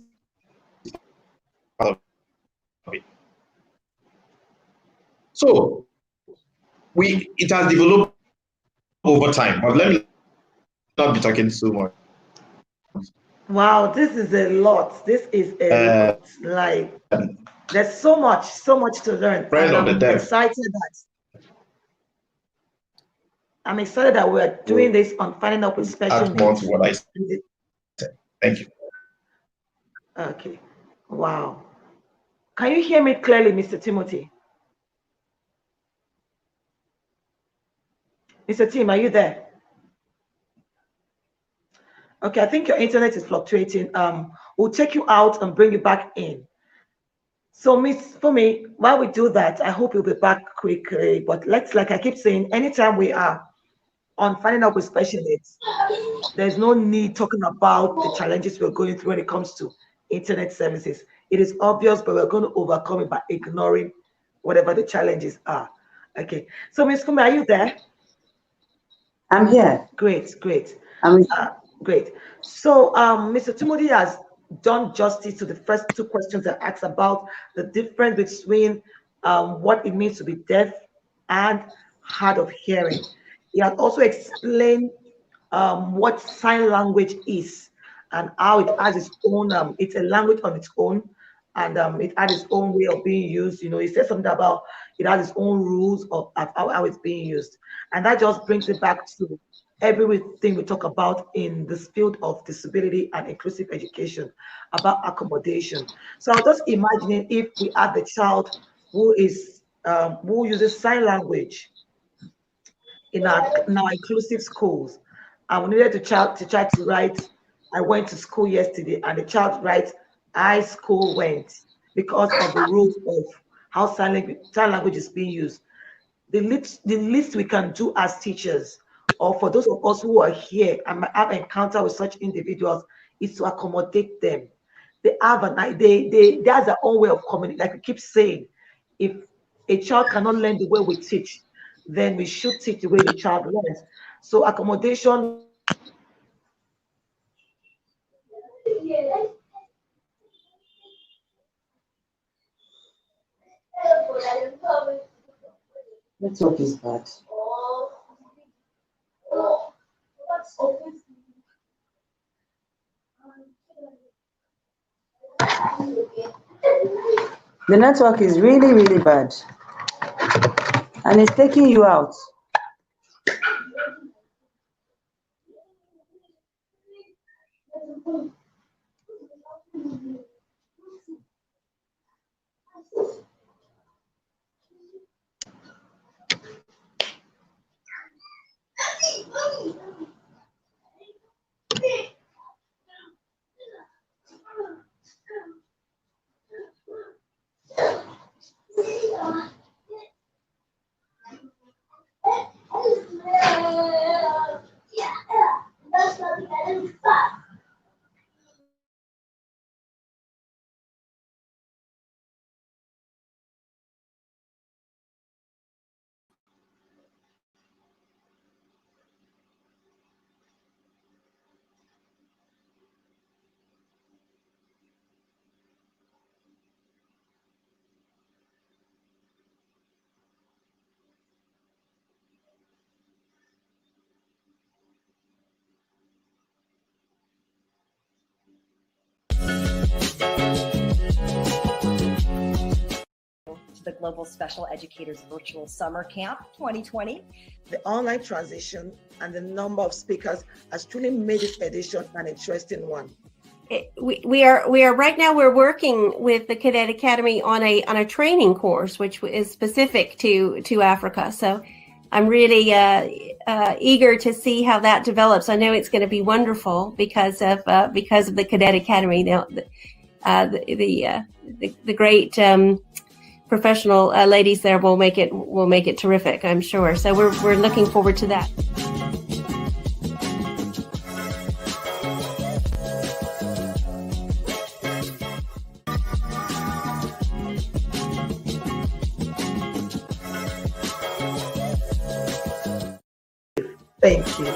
part of it. So it has developed over time, but let me not be talking so much. Wow, this is a lot. This is a lot. Like, there's so much to learn. And I'm excited that we're doing this on Finding Up with Special Needs. More to what I said. Thank you. Okay. Wow. Can you hear me clearly, Mr. Timothy? Mr. Tim, are you there? Okay, I think your internet is fluctuating. We'll take you out and bring you back in. So, for me, while we do that, I hope you'll be back quickly. But like I keep saying, anytime we are on Finding Out with Special Needs, there's no need talking about the challenges we're going through when it comes to internet services. It is obvious, but we're going to overcome it by ignoring whatever the challenges are. Okay. So, Ms. Kumi, are you there? I'm here. Great. Great. Great. So, Mr. Timothy has done justice to the first two questions I asked about the difference between what it means to be deaf and hard of hearing. He has also explained what sign language is and how it has its own, it's a language on its own, and it has its own way of being used. He said something about it has its own rules of how it's being used. And that just brings it back to everything we talk about in this field of disability and inclusive education about accommodation. So I'll just imagine if we had the child who uses sign language in our inclusive schools, and we needed to try to write, I went to school yesterday, and the child writes, I school went, because of the rules of how sign language is being used. The least we can do as teachers, or for those of us who are here and might have encounter with such individuals, is to accommodate them. They have that's their own way of communicating. Like we keep saying, if a child cannot learn the way we teach, then we should teach the way the child learns. So accommodation. Network is bad. The network is really, really bad. And it's taking you out. To the Global Special Educators Virtual Summer Camp 2020. The online transition and the number of speakers has truly made this edition an interesting one. We are right now, we're working with the Cadet Academy on a training course which is specific to Africa. So I'm really eager to see how that develops. I know it's going to be wonderful because of the Cadet Academy. Now, the great professional ladies there will make it terrific, I'm sure. So we're looking forward to that. Thank you.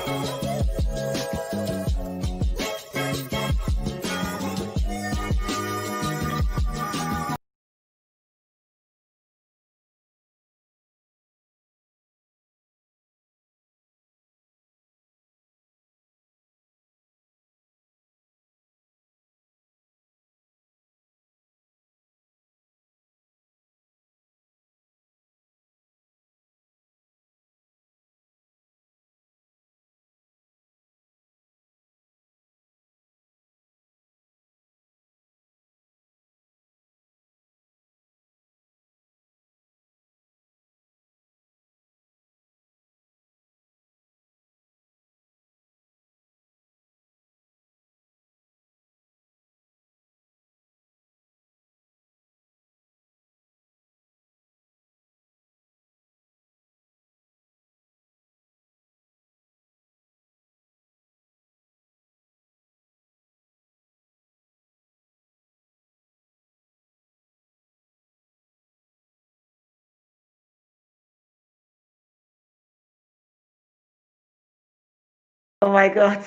Oh my God.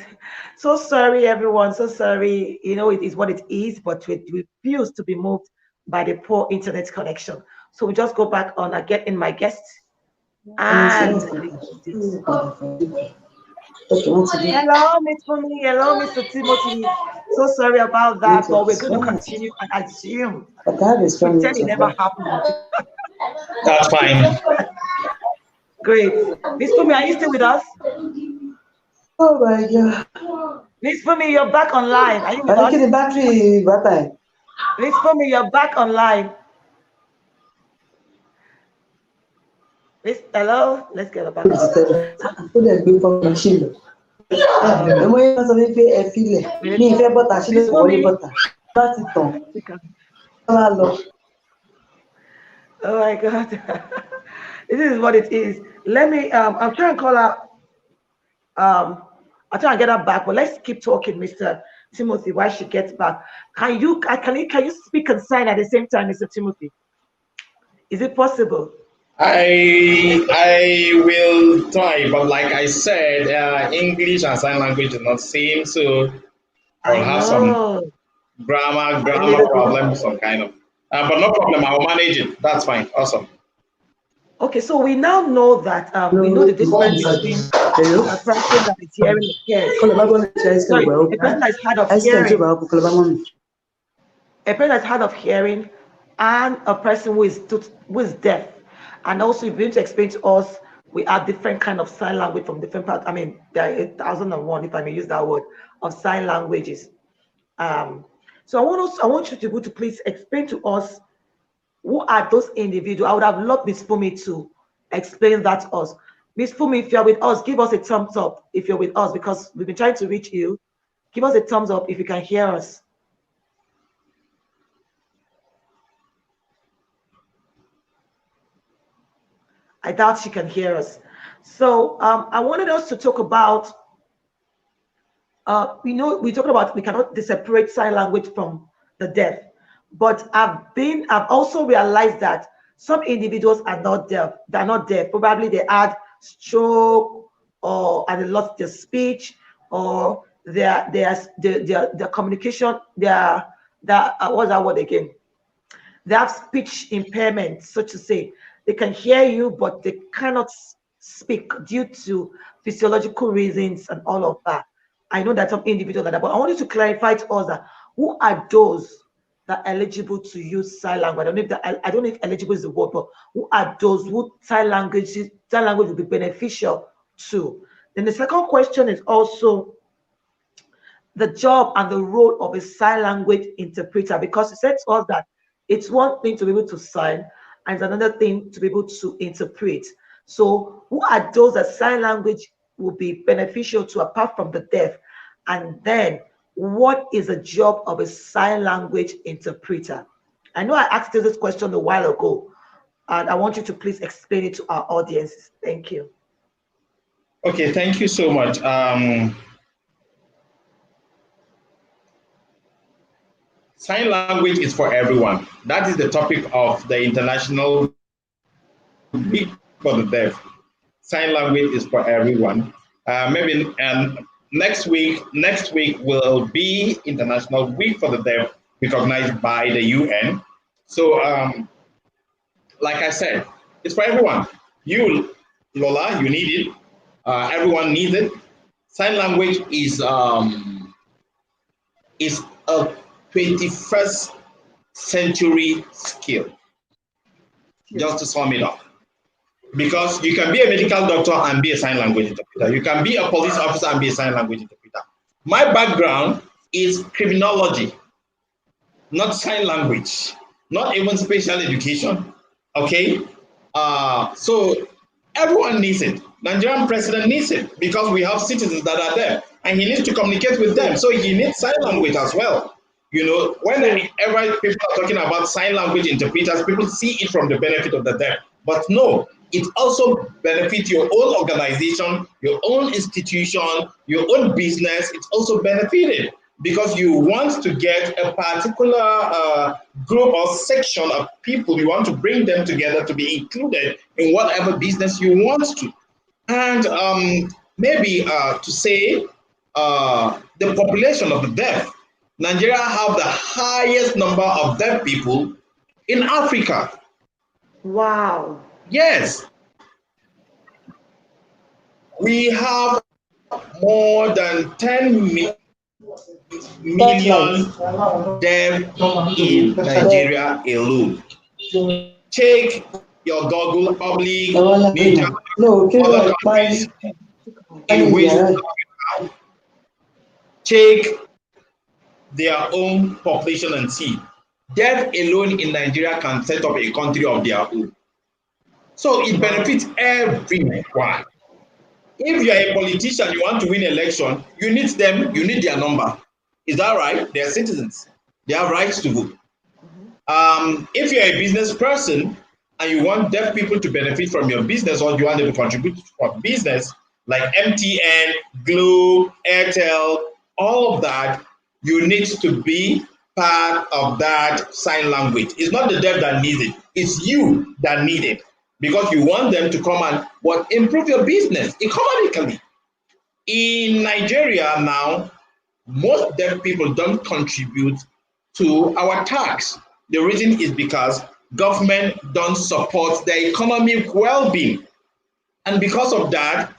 So sorry, everyone. So sorry. You know, it is what it is, but we refuse to be moved by the poor internet connection. So we just go back on and get in my guest. And hello, Miss Fumi. Hello, Mr. Timothy. So sorry about that, but we're going to continue and assume. Pretend it never happened. That's fine. Great. Miss Fumi, are you still with us? Oh my God. Miss Fumi, you're back online. Are you with us? The battery, bye-bye. Miss Fumi, you're back online. Miss, hello? Let's get her back Oh my God. This is what it is. Let me, I'm trying to call her. I'll try and get her back, but let's keep talking, Mr. Timothy, while she gets back. Can you speak and sign at the same time, Mr. Timothy? Is it possible? I will try, but like I said, English and sign language is not same, so I'll I have some know. A grammar little bit. problems, some kind of. But no problem. I'll manage it. That's fine. Awesome. Okay, so we now know that we know No, the difference between hello. a person that is hearing impaired. Kọ́ lọ bá gbọ́dọ̀ ṣe ice cream Sorry, ìgbà a person that is hard of ice cream tí ò hearing, bá kú kọ́ lọ bá mọ́ mi. a person that's hard of hearing, and a person who is deaf. And also, you're going to explain to us we have different kind of sign language from different parts. I mean, there are 1,001, if I may use that word, of sign languages. So I want you to be able to please explain to us who are those individuals. I would have loved Miss Fumi to explain that to us. Miss Fumi, if you're with us, give us a thumbs up if you're with us, because we've been trying to reach you. Give us a thumbs up if you can hear us. I doubt she can hear us. So I wanted us to talk about, we talked about we cannot separate sign language from the deaf, but I've also realized that some individuals are not deaf. They're not deaf. Probably they had stroke, and they lost their speech, or their communication, what's that word again? They have speech impairment, so to say. They can hear you, but they cannot speak due to physiological reasons and all of that. I know that some individuals like that, but I want you to clarify to us that who are those that are eligible to use sign language? I don't know if eligible is the word, but who are those who sign language will be beneficial to? Then the second question is also the job and the role of a sign language interpreter, because it said to us that it's one thing to be able to sign and it's another thing to be able to interpret. So who are those that sign language will be beneficial to apart from the deaf? And then what is the job of a sign language interpreter? I know I asked you this question a while ago, and I want you to please explain it to our audience. Thank you. Okay, thank you so much. Sign language is for everyone. That is the topic of the International Week for the Deaf. Sign language is for everyone. Maybe next week will be International Week for the Deaf, recognized by the UN. So, like I said, it's for everyone. You, Lola, you need it. Everyone needs it. Sign language is a 21st century skill, just to sum it up. Because you can be a medical doctor and be a sign language interpreter. You can be a police officer and be a sign language interpreter. My background is criminology, not sign language, not even special education. Okay? So everyone needs it. Nigerian president needs it because we have citizens that are there and he needs to communicate with them. So he needs sign language as well. You know, whenever people are talking about sign language interpreters, people see it from the benefit of the deaf. But no, it also benefits your own organization, your own institution, your own business. It's also benefited because you want to get a particular group or section of people, you want to bring them together to be included in whatever business you want to. And maybe to say the population of the deaf, Nigeria have the highest number of deaf people in Africa. Wow. Yes. We have more than 10 million deaf in Nigeria alone. Check your Google public, nature, other countries in West Africa. Check their own population and see. Deaf alone in Nigeria can set up a country of their own. So it benefits everyone. If you are a politician, you want to win election, you need them, you need their number. Is that right? They are citizens. They have rights to vote. If you're a business person and you want deaf people to benefit from your business or you want them to contribute for business, like MTN, Glo, Airtel, all of that, you need to be part of that sign language. It's not the deaf that needs it, it's you that need it. because you want them to come and what improve your business economically. In Nigeria now, most deaf people don't contribute to our tax. The reason is because government don't support their economic well-being. And because of that,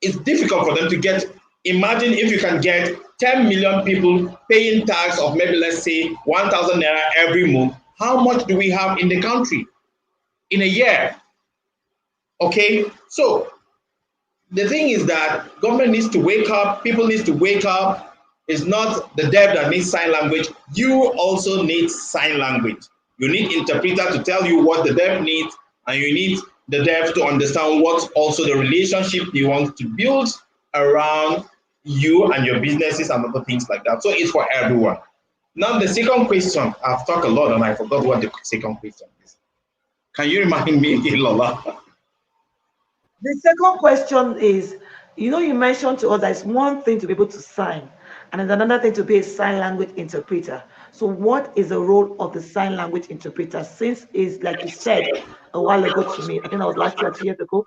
it's difficult for them to get. Imagine if you can get 10 million people paying tax of maybe, let's say, 1,000 naira every month. How much do we have in the country in a year? Okay, so the thing is that government needs to wake up, people need to wake up. It's not the deaf that needs sign language. You also need sign language. You need interpreter to tell you what the deaf needs, and you need the deaf to understand what also the relationship you want to build around you and your businesses and other things like that. So it's for everyone. Now the second question, I've talked a lot and I forgot what the second question is. Can you remind me again, Lola? The second question is, you mentioned to us that it's one thing to be able to sign, and it's another thing to be a sign language interpreter. So, what is the role of the sign language interpreter? Since it's like you said a while ago to me, I think that was last year, 2 years ago,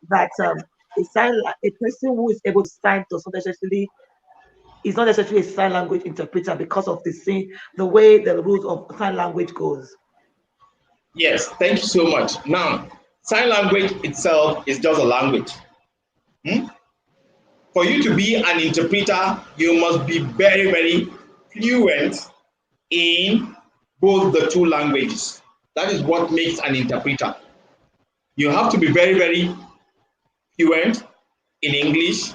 that a person who is able to sign does not necessarily is not necessarily a sign language interpreter because of the way the rules of sign language goes. Yes, thank you so much. Now, sign language itself is just a language. For you to be an interpreter, you must be very, very fluent in both the two languages. That is what makes an interpreter. You have to be very, very fluent in English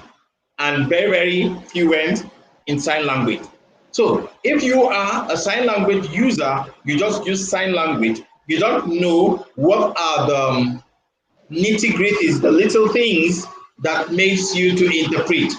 and very, very fluent in sign language. So if you are a sign language user, you just use sign language. You don't know what are the nitty-gritties, the little things that makes you to interpret.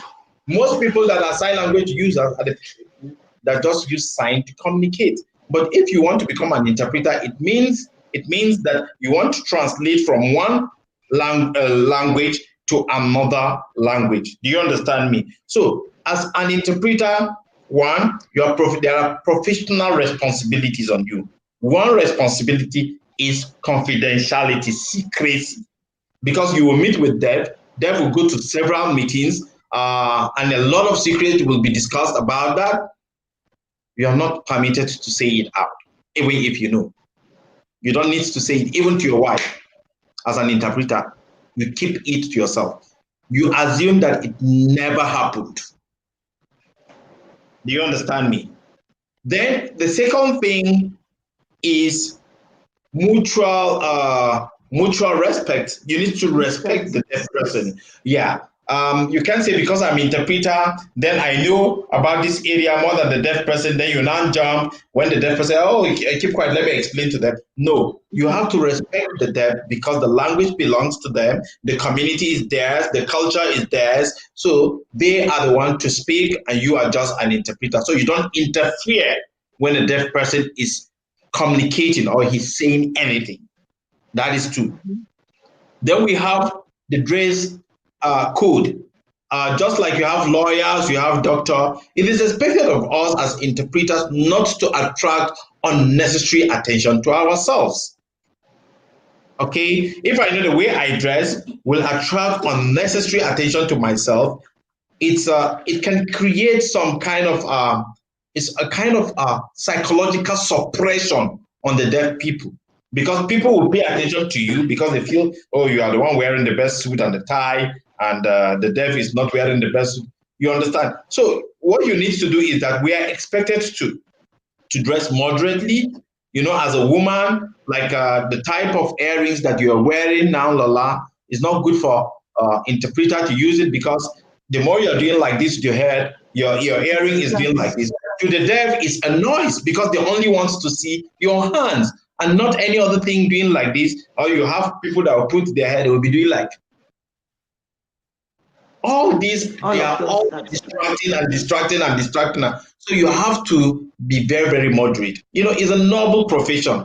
Most people that are sign language users are the people that just use sign to communicate. But if you want to become an interpreter, it means that you want to translate from one language to another language. Do you understand me? So as an interpreter, there are professional responsibilities on you. One responsibility is confidentiality, secrecy, because you will meet with deaf will go to several meetings, and a lot of secrets will be discussed about that. You are not permitted to say it out, even if you know. You don't need to say it even to your wife. As an interpreter, you keep it to yourself. You assume that it never happened. Do you understand me? Then the second thing is mutual respect. You need to respect the deaf person. Yeah. You can't say because I'm interpreter, then I know about this area more than the deaf person, then you now jump when the deaf person, oh, keep quiet, let me explain to them. No, you have to respect the deaf because the language belongs to them, the community is theirs, the culture is theirs, so they are the one to speak and you are just an interpreter. So you don't interfere when a deaf person is communicating or he's saying anything. That is true. Then we have the dress code. Just like you have lawyers, you have doctor, it is expected of us as interpreters not to attract unnecessary attention to ourselves. Okay, if I know the way I dress will attract unnecessary attention to myself, it can create some kind of it's a kind of psychological suppression on the deaf people, because people will pay attention to you because they feel, oh, you are the one wearing the best suit and the tie, and the deaf is not wearing the best suit. You understand? So what you need to do is that we are expected to dress moderately. As a woman, like the type of earrings that you are wearing now, Lola, is not good for interpreter to use it, because the more you're doing like this with your head, your earring is doing like this. To the deaf, it's a noise because they only want to see your hands and not any other thing doing like this. Or you have people that will put their head, they will be doing like all these, they are all distracting. So you have to be very, very moderate. It's a noble profession,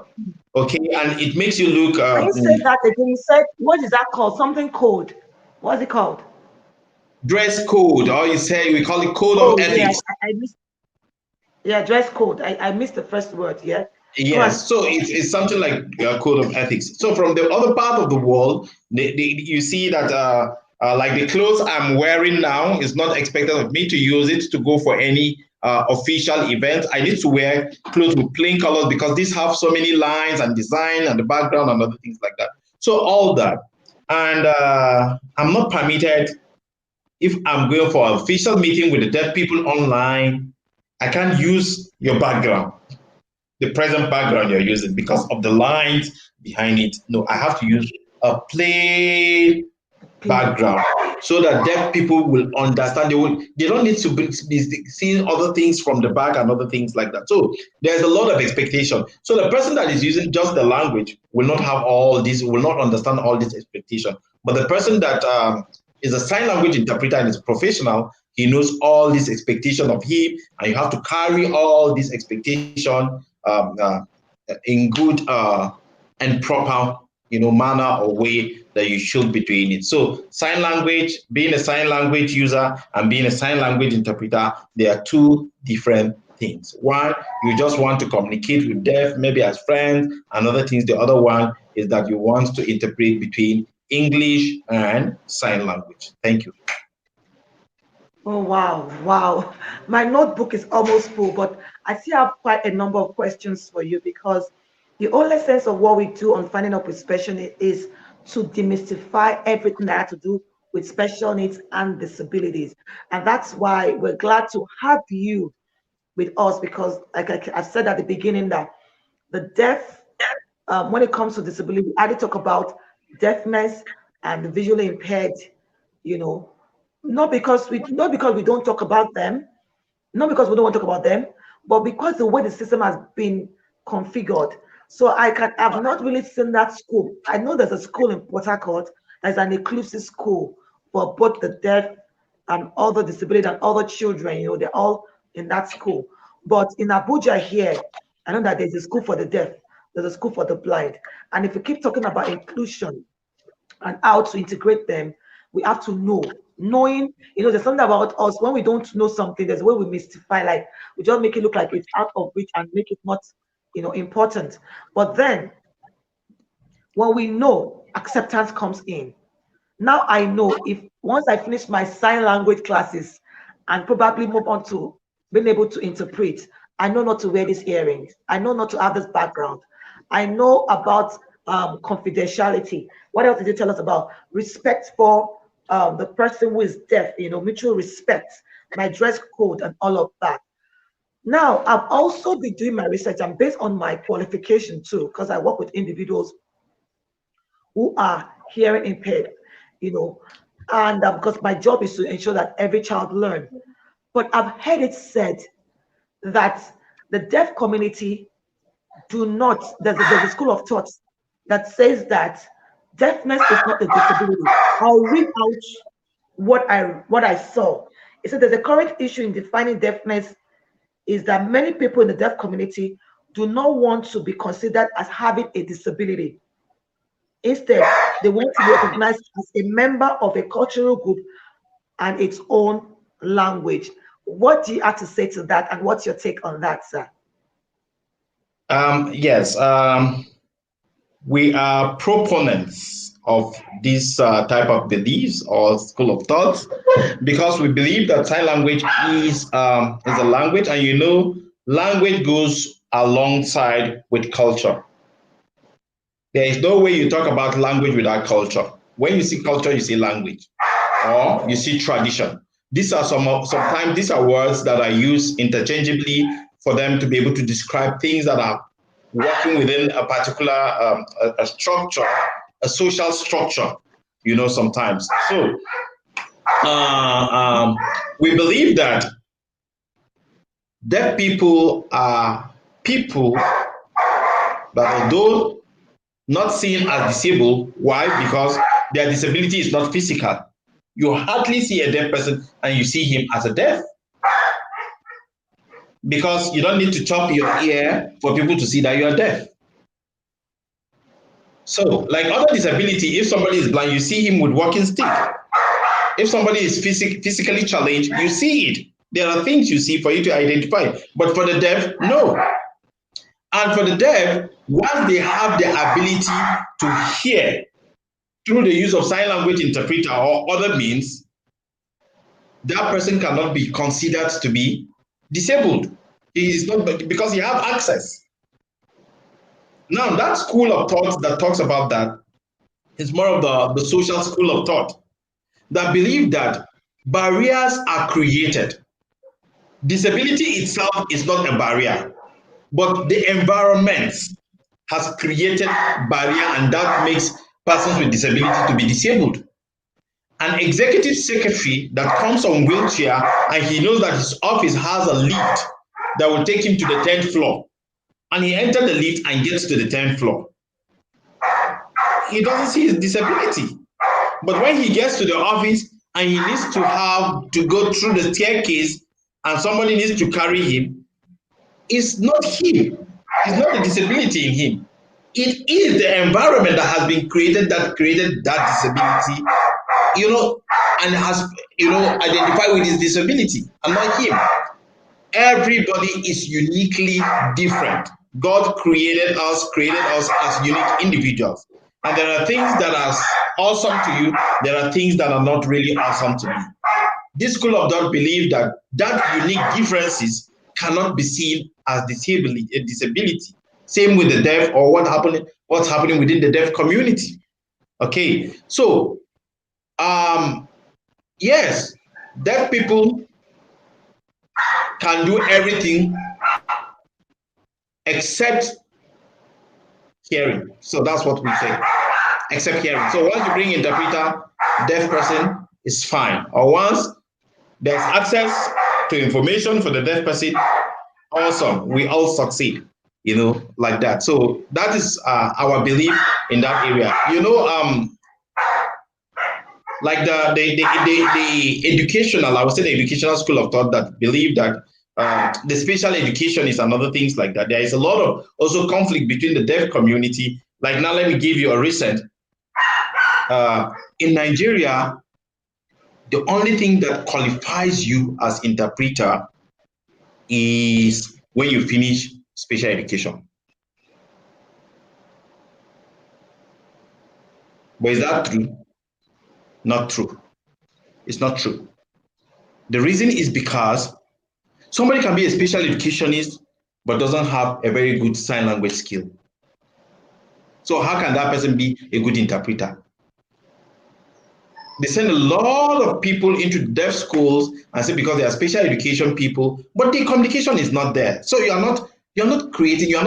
okay, and it makes you look. Can you say that again? You said, what is that called? Something code. What's it called? Dress code, or you say we call it code of ethics. Yeah, I missed. Yeah, dress code. I missed the first word. Yeah. Go on. Yes, so it's something like a code of ethics. So from the other part of the world, you see that like the clothes I'm wearing now is not expected of me to use it to go for any official event. I need to wear clothes with plain colors because these have so many lines and design and the background and other things like that. So all that, and I'm not permitted if I'm going for an official meeting with the deaf people online. I can't use your background, the present background you're using, because of the lines behind it. No, I have to use a plain background so that deaf people will understand. They don't need to be seeing other things from the back and other things like that. So there's a lot of expectation. So the person that is using just the language will not have all this, will not understand all this expectation. But the person that is a sign language interpreter and is a professional, he knows all this expectation of him, and you have to carry all this expectation in good and proper, manner or way that you should be doing it. So sign language, being a sign language user and being a sign language interpreter, they are two different things. One, you just want to communicate with deaf, maybe as friends, and other things. The other one is that you want to interpret between English and sign language. Thank you. Oh, wow, wow. My notebook is almost full, but I still have quite a number of questions for you because the only sense of what we do on Finding Up with Special Needs is to demystify everything that has to do with special needs and disabilities. And that's why we're glad to have you with us because, like I've said at the beginning, that the deaf, when it comes to disability, I did talk about deafness and the visually impaired, you know, not because we don't talk about them, not because we don't want to talk about them, but because the way the system has been configured. So I've not really seen that school. I know there's a school in Port Harcourt that's an inclusive school for both the deaf and other disability and other children. They're all in that school. But in Abuja here, I know that there's a school for the deaf, there's a school for the blind. And if we keep talking about inclusion and how to integrate them, we have to knowing, there's something about us when we don't know something, there's a way we mystify, like we just make it look like it's out of reach and make it not, important. But then when we know, acceptance comes in. Now I know if once I finish my sign language classes and probably move on to being able to interpret, I know not to wear these earrings. I know not to have this background. I know about confidentiality. What else did you tell us about? Respect for the person who is deaf, mutual respect, my dress code, and all of that. Now, I've also been doing my research and based on my qualification too, because I work with individuals who are hearing impaired, and because my job is to ensure that every child learn. But I've heard it said that the deaf community there's a school of thought that says that deafness is not a disability. I'll read out what I saw. It said there's a current issue in defining deafness is that many people in the deaf community do not want to be considered as having a disability. Instead, they want to be recognized as a member of a cultural group and its own language. What do you have to say to that, and what's your take on that, sir? Yes, we are proponents of this type of beliefs or school of thought because we believe that sign language is a language, and language goes alongside with culture. There is no way you talk about language without culture. When you see culture, you see language, or you see tradition. These are sometimes these are words that are used interchangeably for them to be able to describe things that are working within a particular a structure, a social structure, sometimes. So we believe that deaf people are people that, although not seen as disabled, why? Because their disability is not physical. You hardly see a deaf person and you see him as a deaf, because you don't need to chop your ear for people to see that you are deaf. So, like other disability, if somebody is blind, you see him with walking stick. If somebody is physically challenged, you see it. There are things you see for you to identify. But for the deaf, no. And for the deaf, once they have the ability to hear through the use of sign language interpreter or other means, that person cannot be considered to be disabled. He is not, because he have access. Now, that school of thought that talks about that is more of the social school of thought that believe that barriers are created. Disability itself is not a barrier, but the environment has created barrier, and that makes persons with disability to be disabled. An executive secretary that comes on wheelchair and he knows that his office has a lift that will take him to the 10th floor, and he enters the lift and gets to the 10th floor, he doesn't see his disability. But when he gets to the office and he needs to have to go through the staircase and somebody needs to carry him, it's not him. It's not the disability in him. It is the environment that has been created that created that disability, and has, identified with his disability, and not him. Everybody is uniquely different. God created us as unique individuals. And there are things that are awesome to you. There are things that are not really awesome to me. This school of thought believe that unique differences cannot be seen as disability. Same with the deaf, or what's happening within the deaf community. Okay, so yes, deaf people can do everything except hearing. So that's what we say, except hearing. So once you bring interpreter, deaf person is fine. Or once there's access to information for the deaf person, awesome, we all succeed, like that. So that is our belief in that area. Like the educational, I would say the educational school of thought that believe that the special education is another things like that. There is a lot of also conflict between the deaf community. Like now, let me give you a recent. In Nigeria, the only thing that qualifies you as interpreter is when you finish special education. But is that true? Not true. It's not true. The reason is because somebody can be a special educationist but doesn't have a very good sign language skill. So how can that person be a good interpreter? They send a lot of people into deaf schools and say because they are special education people, but the communication is not there. So you're not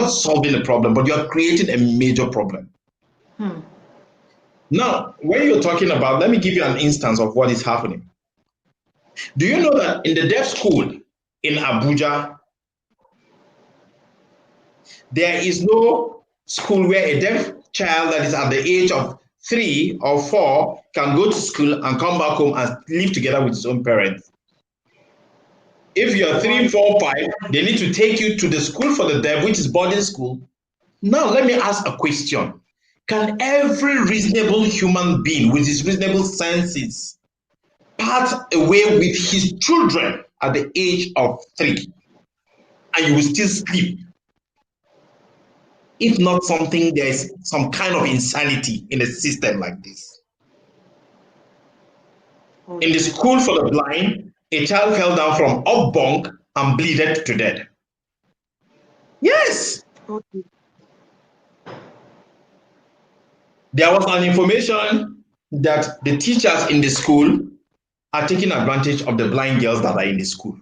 solving a problem, but you're creating a major problem. Now, when you're talking about, let me give you an instance of what is happening. Do you know that in the deaf school in Abuja, there is no school where a deaf child that is at the age of 3 or 4 can go to school and come back home and live together with his own parents? If you're 3, 4, 5, they need to take you to the school for the deaf, which is boarding school. Now, let me ask a question. Can every reasonable human being with his reasonable senses part away with his children at the age of 3 and you will still sleep? If not something, there is some kind of insanity in a system like this. In the school for the blind, a child fell down from up bunk and bleeded to death. Yes. Okay. There was an information that the teachers in the school are taking advantage of the blind girls that are in the school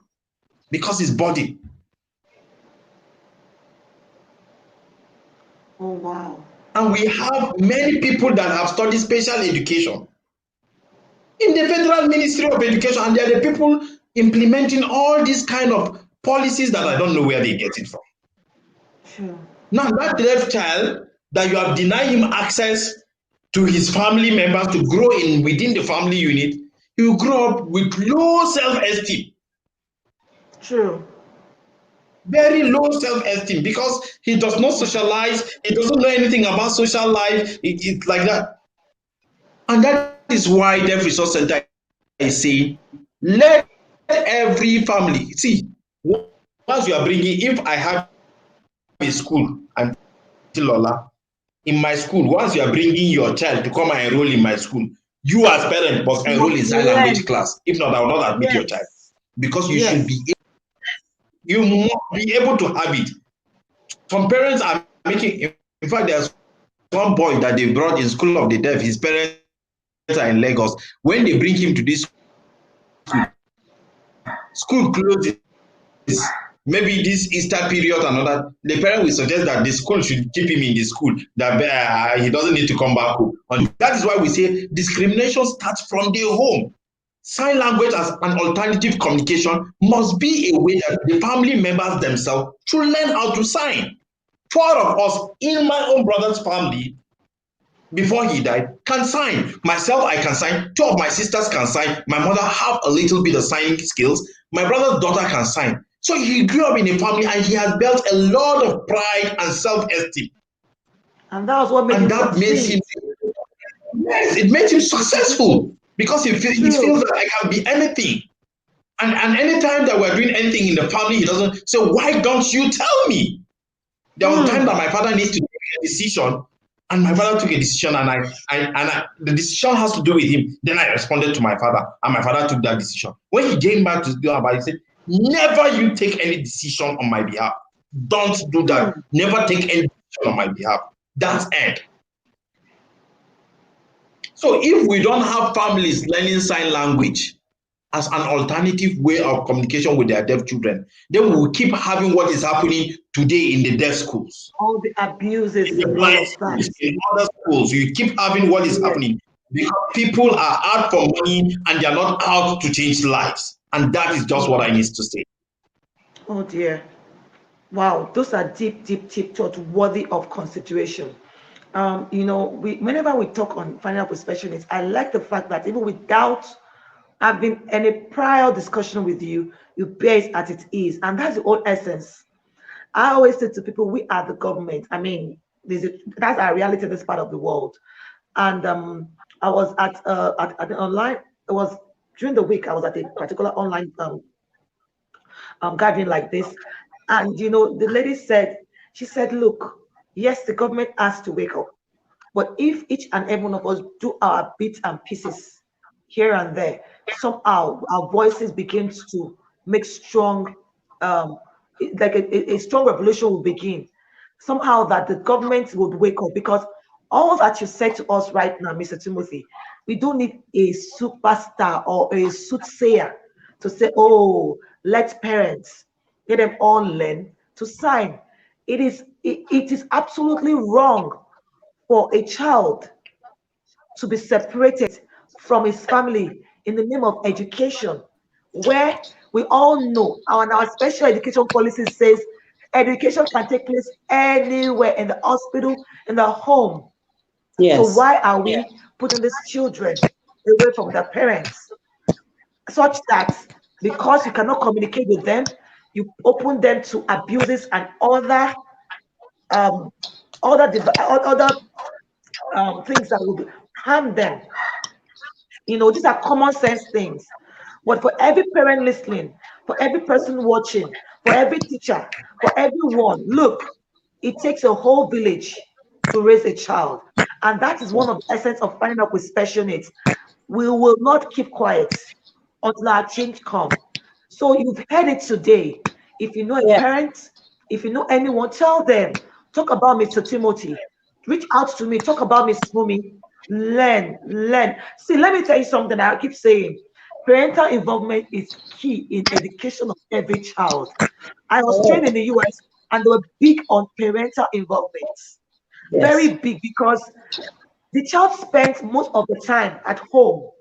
because it's body. Oh, wow. And we have many people that have studied special education in the Federal Ministry of Education, and they are the people implementing all these kind of policies that I don't know where they get it from. Sure. Now, that deaf child that you have denied him access to his family members to grow within the family unit, he will grow up with low self-esteem. True. Very low self-esteem because he does not socialize, he doesn't know anything about social life. It's like that. And that is why Deaf Resource Center is saying, let every family, see, once you are bringing, if I have a school, and Lola, in my school, once you are bringing your child to come and enroll in my school, you as parent must You enroll must in sign language learn. class. If not, I will not admit your child, Yes. because you should Yes. be. You must be able to have it. Some parents are making. In fact, there's one boy that they brought in school of the deaf. His parents are in Lagos. When they bring him to this school closes, maybe this Easter period and other, the parent will suggest that the school should keep him in the school, that he doesn't need to come back home. And that is why we say discrimination starts from the home. Sign language as an alternative communication must be a way that the family members themselves should learn how to sign. 4 of us in my own brother's family, before he died, can sign. Myself, I can sign. 2 of my sisters can sign. My mother have a little bit of signing skills. My brother's daughter can sign. So he grew up in a family and he has built a lot of pride and self-esteem. And that was what made And him that makes succeed. him, yes, it makes him successful because he feels that I can be anything. And anytime that we're doing anything in the family, he doesn't say, why don't you tell me? There was a time that my father needs to take a decision, and my father took a decision, and the decision has to do with him. Then I responded to my father, and my father took that decision. When he came back to do about it, he said, never you take any decision on my behalf. Don't do that. Never take any decision on my behalf. That's it. So if we don't have families learning sign language as an alternative way of communication with their deaf children, then we will keep having what is happening today in the deaf schools. All the abuses In the and all blind of schools, that. in other schools, you keep having what is happening because people are out for money and they are not out to change lives. And that is just what I need to say. Oh dear. Wow, those are deep, deep, deep thoughts worthy of consideration. Whenever we talk on finding out with special needs, I like the fact that even without having any prior discussion with you, you bear it at its ease. And that's the whole essence. I always say to people, we are the government. I mean, that's our reality in this part of the world. And I was at an online, it was during the week, I was at a particular online gathering like this. And, the lady said, she said, look, yes, the government has to wake up. But if each and every one of us do our bits and pieces here and there, somehow our voices begin to make strong, um, like a strong revolution will begin. Somehow that the government would wake up because all that you said to us right now, Mr. Timothy, we don't need a superstar or a soothsayer to say, oh, let parents let them all learn to sign. It is absolutely wrong for a child to be separated from his family in the name of education, where we all know our special education policy says education can take place anywhere in the hospital, in the home. So Yes. why are we putting these children away from their parents, such that because you cannot communicate with them, you open them to abuses and um, other things that would harm them. These are common sense things. But for every parent listening, for every person watching, for every teacher, for everyone, look, it takes a whole village to raise a child. And that is one of the essence of finding out with special needs. We will not keep quiet until our change come. So you've heard it today. If you know a Yeah. parent, if you know anyone, tell them. Talk about Mr. Timothy. Reach out to me. Talk about Miss Fumi. Learn, learn. See, let me tell you something. I keep saying, parental involvement is key in education of every child. I was trained in the US, and they were big on parental involvement. Yes. Very big because the child spends most of the time at home.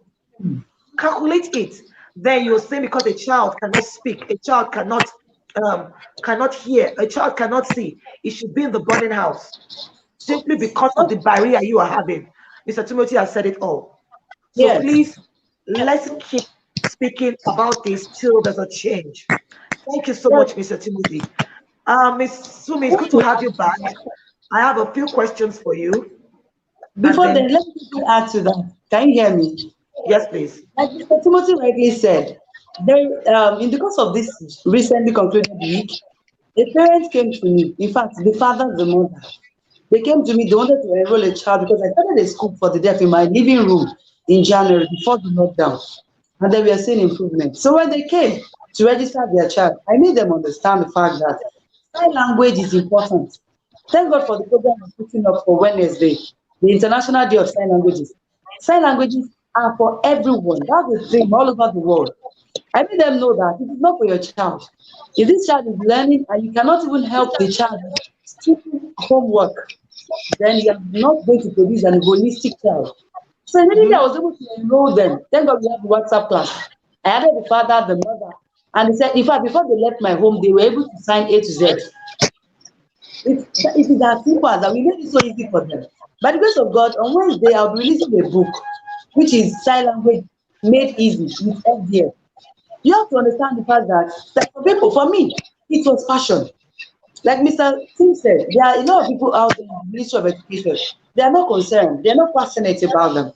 Calculate it. Then you're saying because a child cannot speak, a child cannot hear, a child cannot see, it should be in the boarding house simply because of the barrier you are having. Mr. Timothy has said it all. So Yes. please, let's keep speaking about this till there's a change. Thank you so much, Mr. Timothy. Miss Sumi, it's good to have you back. I have a few questions for you. And Before then, then, let me quickly add to that. Can you hear me? yes, please. Like Mr. Timothy rightly said, there, in the course of this recently concluded week, A parent came to me, in fact, the father, the mother. They came to me, they wanted to enroll a child because I started a school for the deaf in my living room in January before the lockdown. And then we are seeing improvement. So when they came to register their child, I made them understand the fact that sign language is important. Thank God for the program we're putting up for Wednesday, the International Day of Sign Languages. Sign languages are for everyone. That's the thing all over the world. I made them know that it is not for your child. If this child is learning and you cannot even help the child with stupid homework, then you are not going to produce an holistic child. So immediately I was able to enroll them. Thank God we have the WhatsApp class. I added the father, the mother, and they said, in fact, before they left my home, they were able to sign A to Z. It is as simple as that. We made it so easy for them. By the grace of God, on Wednesday, I'll be releasing a book, which is Sign Language Made Easy with FDF. You have to understand the fact that for people, for me, it was passion. Like Mr. Tim said, there are a lot of people out there in the Ministry of Education. They are not concerned. They are not passionate about them.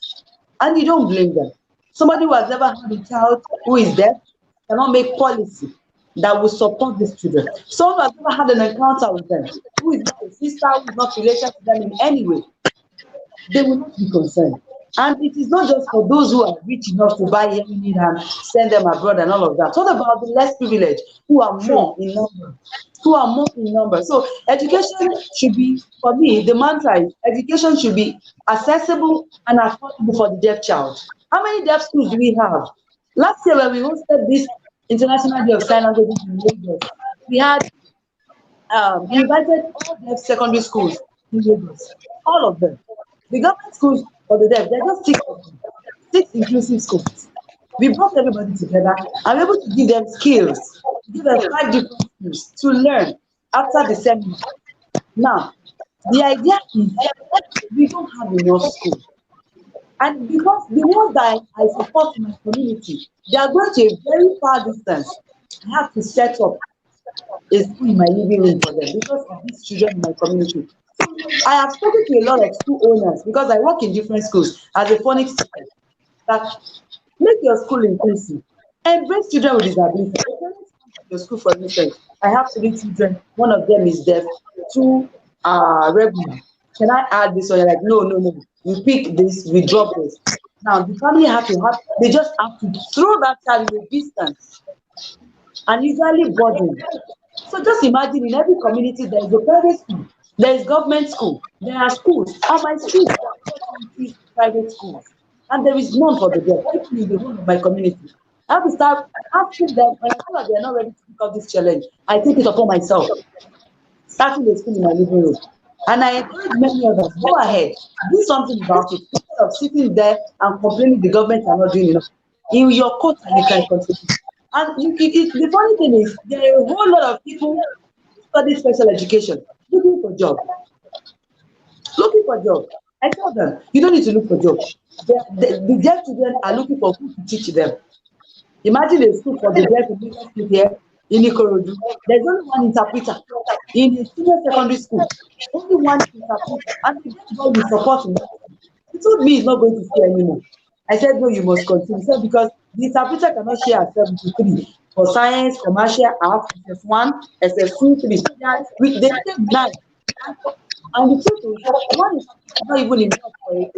And you don't blame them. Somebody who has never had a child who is deaf cannot make policy that will support these children. Someone who has never had an encounter with them, who is not a sister, who is not related to them in any way, they will not be concerned. And it is not just for those who are rich enough to buy hearing aid and send them abroad and all of that. What about the less privileged who are more in number? Who are more in number? So education should be, for me, the mantra is education should be accessible and affordable for the deaf child. How many deaf schools do we have? Last year when we hosted this International Day of Sign Language in Lagos, we had we invited all deaf secondary schools in Lagos, all of them. The government schools for the deaf, they're just six of them, six inclusive schools. We brought everybody together and we're able to give them skills, give them 5 different skills to learn after the seminar. Now, the idea is we don't have enough school. And because the ones that I support in my community, they are going to a very far distance. I have to set up a school in my living room for them because of these children in my community. I have spoken to a lot of school owners because I work in different schools as a phonics teacher. That make your school inclusive. Embrace children with disabilities. If parents come to your school, for instance, I have 3 children. One of them is deaf. 2 are regular. Can I add this one? You're like, no, no, no. We pick this, we drop this. Now the family have to have. They just have to throw that child in a distance, and usually burden. So just imagine in every community there is a private school, there is government school, there are schools. On my street, there are 20 private schools, and there is none for the deaf. People in the whole of my community. I have to start asking them when I feel like they are not ready to pick up this challenge. I take it upon myself, starting a school in my living room. And I encourage many others, go ahead, do something about it instead of sitting there and complaining the government are not doing enough. In your quota, you can contribute. And the funny thing is, there are a whole lot of people who study special education looking for job. Looking for job. I tell them, you don't need to look for job. The deaf children are looking for who to teach them. Imagine a school for the deaf in here in Ikorodu. There's only one interpreter in a senior secondary school. Only one interpreter, and the deaf boy is supporting. He told me he's not going to stay anymore. I said, no, you must continue. He said, because the interpreter cannot share herself with 3 for science, commercial, arts, SS1, SS2, 3. So they take 9. And the truth is, one is not even enough for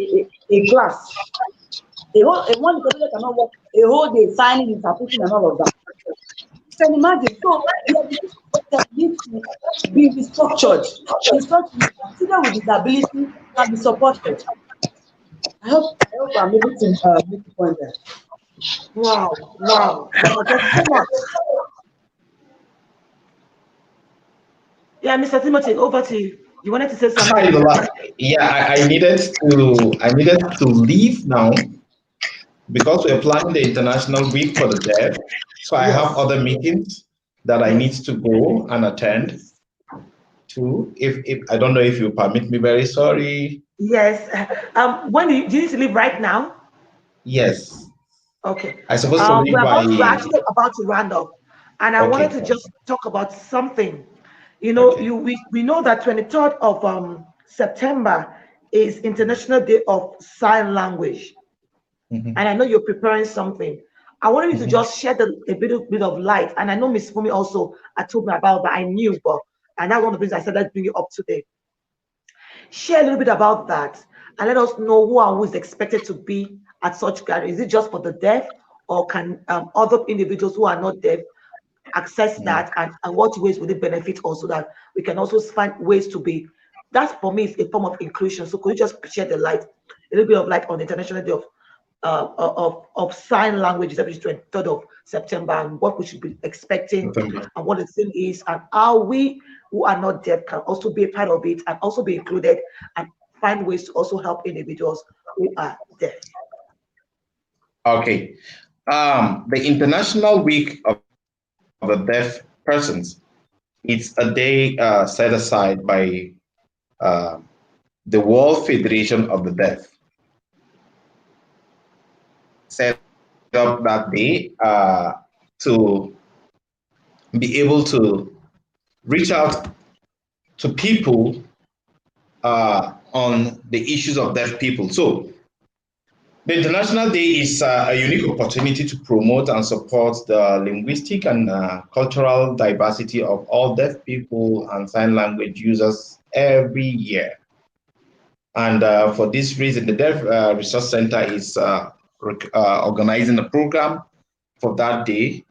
a class. One interpreter cannot work a whole day signing, interpreting, and all of that. You can imagine. So the education needs to be restructured. Children with disability can be supported. I hope I'm able to make a point there. Wow, wow, wow, there's so much. Yeah, Mr. Timothy, over to you. You wanted to say Hi, something? Lola. Yeah, I needed to leave now because we're planning the International Week for the Deaf. So I have Yes, other meetings that I need yes, to go and attend to. If I don't know if you permit me, very sorry. yes. When do you need to leave right now? Yes, Okay. I supposed to leave by. We're actually about to round up, and I wanted Okay, to just talk about something. You know, okay. we know that 23rd of September is International Day of Sign Language, Mhm. and I know you're preparing something. I wanted you to just shed a little bit of light. And I know Miss Fumi also told me about that. I knew, but and that's one of the things I said, let's bring it up today. Share a little bit about that and let us know who is expected to be at such gathering. Is it just for the deaf, or can other individuals who are not deaf access that, and what ways would it benefit also, that we can also find ways to be, that for me is a form of inclusion. So could you just share the light, a little bit of light on the International Day of Sign Language, which is 23rd of September, and what we should be expecting and what the thing is, and how we who are not deaf can also be a part of it and also be included and find ways to also help individuals who are deaf. Okay. The International Week of the Deaf Persons, it's a day set aside by the World Federation of the Deaf. Set up that day to be able to reach out to people on the issues of deaf people. So the International Day is a unique opportunity to promote and support the linguistic and cultural diversity of all deaf people and sign language users every year. And for this reason, the Deaf Resource Center is organizing a program for that day,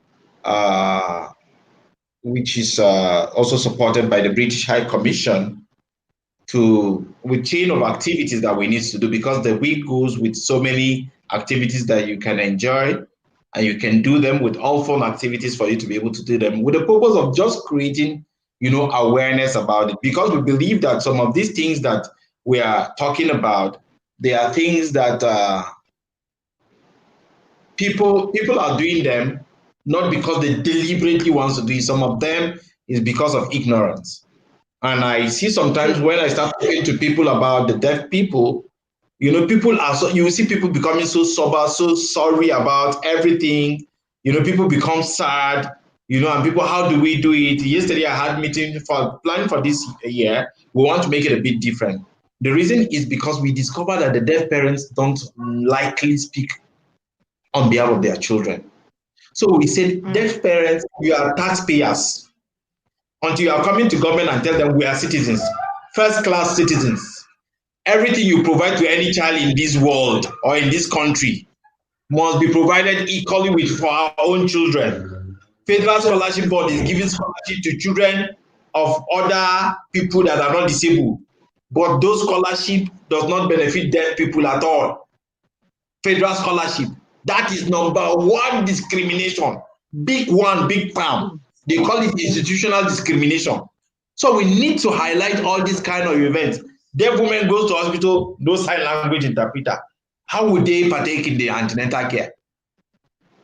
which is also supported by the British High Commission, with chain of activities that we need to do, because the week goes with so many activities that you can enjoy, and you can do them with all fun activities for you to be able to do them with the purpose of just creating, awareness about it. Because we believe that some of these things that we are talking about, they are things that people are doing them not because they deliberately want to do it. Some of them is because of ignorance. And I see sometimes when I start talking to people about the deaf people, people are you will see people becoming so sober, so sorry about everything. People become sad, and people, how do we do it? Yesterday I had meeting for planning for this year. We want to make it a bit different. The reason is because we discovered that the deaf parents don't likely speak on behalf of their children. So we said, deaf parents, you are taxpayers. Until you are coming to government and tell them we are citizens, first-class citizens. Everything you provide to any child in this world or in this country must be provided equally for our own children. Federal Scholarship Board is giving scholarship to children of other people that are not disabled, but those scholarship does not benefit deaf people at all. Federal scholarship, that is number one discrimination. Big one, big time. They call it institutional discrimination. So we need to highlight all these kind of events. Deaf women goes to hospital, no sign language interpreter. How would they partake in the antenatal care?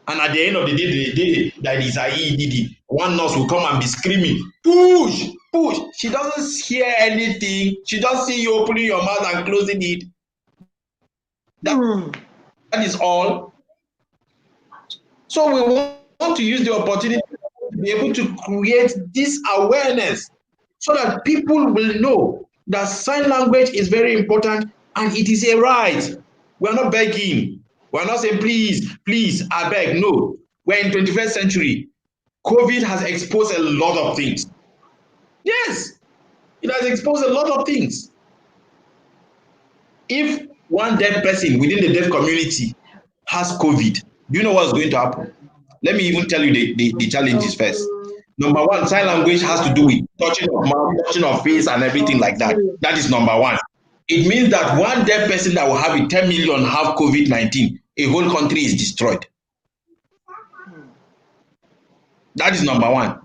And at the end of the day that is a EDD, one nurse will come and be screaming, push, push. She doesn't hear anything. She just see you opening your mouth and closing it. That is all. So we want to use the opportunity to be able to create this awareness so that people will know that sign language is very important and it is a right. We're not begging. We're not saying, please, please, I beg. No. We're in 21st century. COVID has exposed a lot of things. Yes, it has exposed a lot of things. If one deaf person within the deaf community has COVID, do you know what's going to happen? Let me even tell you the challenges first. Number one, sign language has to do with touching of mouth, touching of face, and everything like that. That is number one. It means that one deaf person that will have it, 10 million have COVID-19, a whole country is destroyed. That is number one.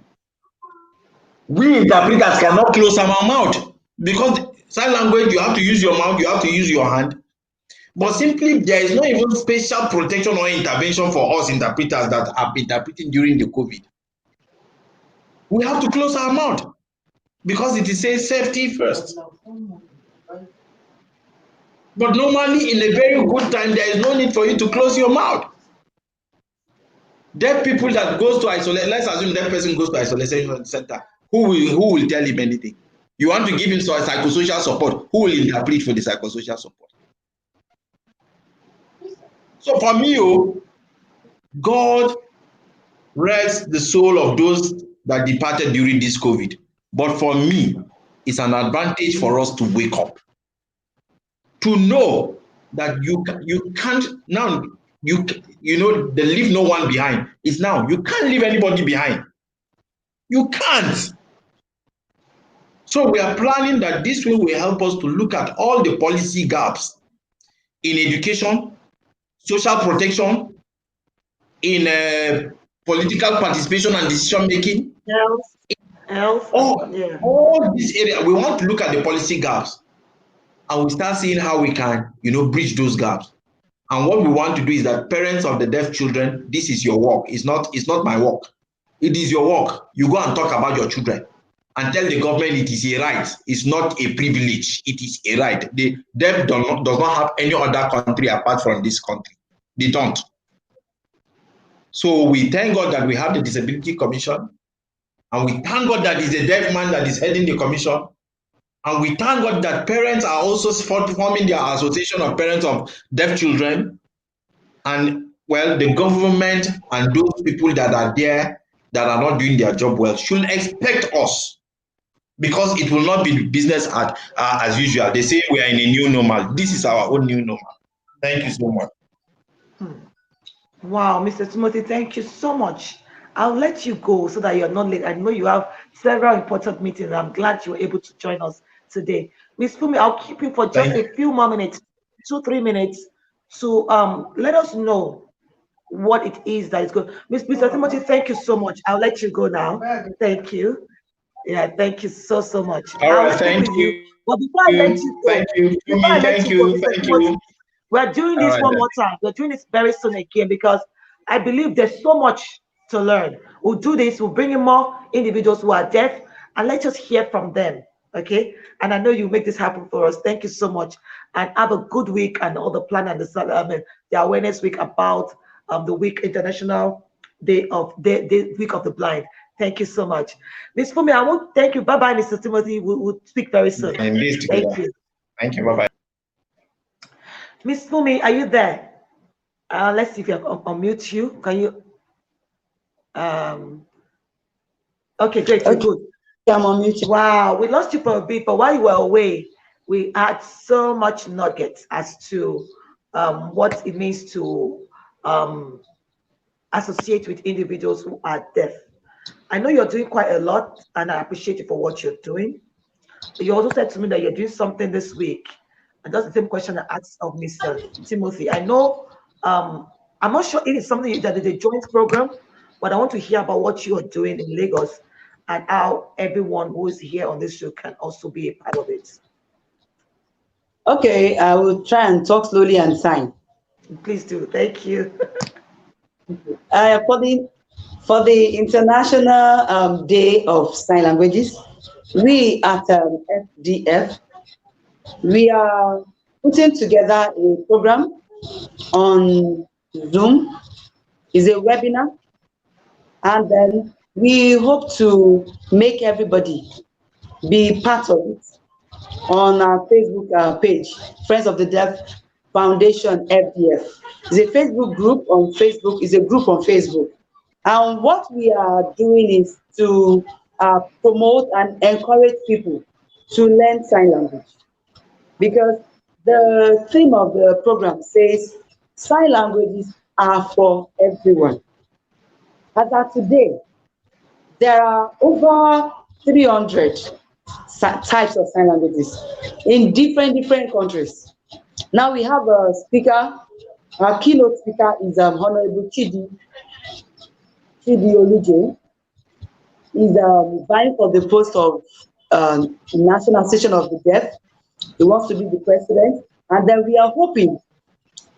We interpreters cannot close our mouth because sign language, you have to use your mouth, you have to use your hand. But simply, there is not even special protection or intervention for us interpreters that are interpreting during the COVID. We have to close our mouth because it says safety first. But normally, in a very good time, there is no need for you to close your mouth. Deaf people that goes to isolate, let's assume that person goes to isolation center. Who will tell him anything? You want to give him psychosocial support. Who will interpret for the psychosocial support? So for me, God rest the soul of those that departed during this COVID. But for me, it's an advantage for us to wake up, to know that you can't now, you know, they leave no one behind. It's now you can't leave anybody behind. You can't. So we are planning that this way will help us to look at all the policy gaps in education, social protection, in political participation and decision making. Health, yeah. All this area, we want to look at the policy gaps and we start seeing how we can, you know, bridge those gaps. And what we want to do is that parents of the deaf children, this is your work. It's not my work. It is your work. You go and talk about your children and tell the government it is a right. It's not a privilege. It is a right. The deaf does not have any other country apart from this country. They don't. So we thank God that we have the Disability Commission, and we thank God that it's a deaf man that is heading the commission. And we thank God that parents are also forming their association of parents of deaf children. And well, the government and those people that are there that are not doing their job well should expect us, because it will not be business as usual. They say we are in a new normal. This is our own new normal. Thank you so much. Wow, Mr. Timothy, thank you so much. I'll let you go so that you're not late. I know you have several important meetings. I'm glad you were able to join us today. Miss Fumi, I'll keep you for just a few more minutes, 2-3 minutes, to let us know what it is that is good. Mr. Timothy, thank you so much. I'll let you go now. Thank you. Yeah, thank you so much. All right, thank you. But before I let you go, thank you, thank you, thank you. We're doing this one more time. We're doing this very soon again because I believe there's so much to learn. We'll do this. We'll bring in more individuals who are deaf and let's just hear from them. Okay. And I know you make this happen for us. Thank you so much. And have a good week and all the plan and the awareness week about the week, International Day of the Week of the Blind. Thank you so much. Miss Fumi, I won't thank you. Bye-bye, Mr. Timothy. We'll speak very soon. Thank you. Thank you. Bye-bye. Miss Fumi, are you there? Let's see if I can unmute you. Can you? Okay, great. Okay. Good. I'm unmuted. Wow, we lost you for a bit, but while you were away, we had so much nuggets as to what it means to associate with individuals who are deaf. I know you're doing quite a lot, and I appreciate you for what you're doing. You also said to me that you're doing something this week, and that's the same question I asked of Mr. Timothy. I know, I'm not sure it is something that is a joint program, but I want to hear about what you are doing in Lagos and how everyone who is here on this show can also be a part of it. Okay, I will try and talk slowly and sign. Please do. Thank you. For the International Day of Sign Languages, we at FDF, we are putting together a program on Zoom. It's a webinar, and then we hope to make everybody be part of it on our Facebook page, Friends of the Deaf Foundation FDF. It's a Facebook group on Facebook. It's a group on Facebook. And what we are doing is to promote and encourage people to learn sign language. Because the theme of the program says sign languages are for everyone. As of today, there are over 300 types of sign languages in different countries. Now we have a speaker. Our keynote speaker is Honorable Chidi Oluje. He's vying for the post of National Association of the Deaf. He wants to be the president, and then we are hoping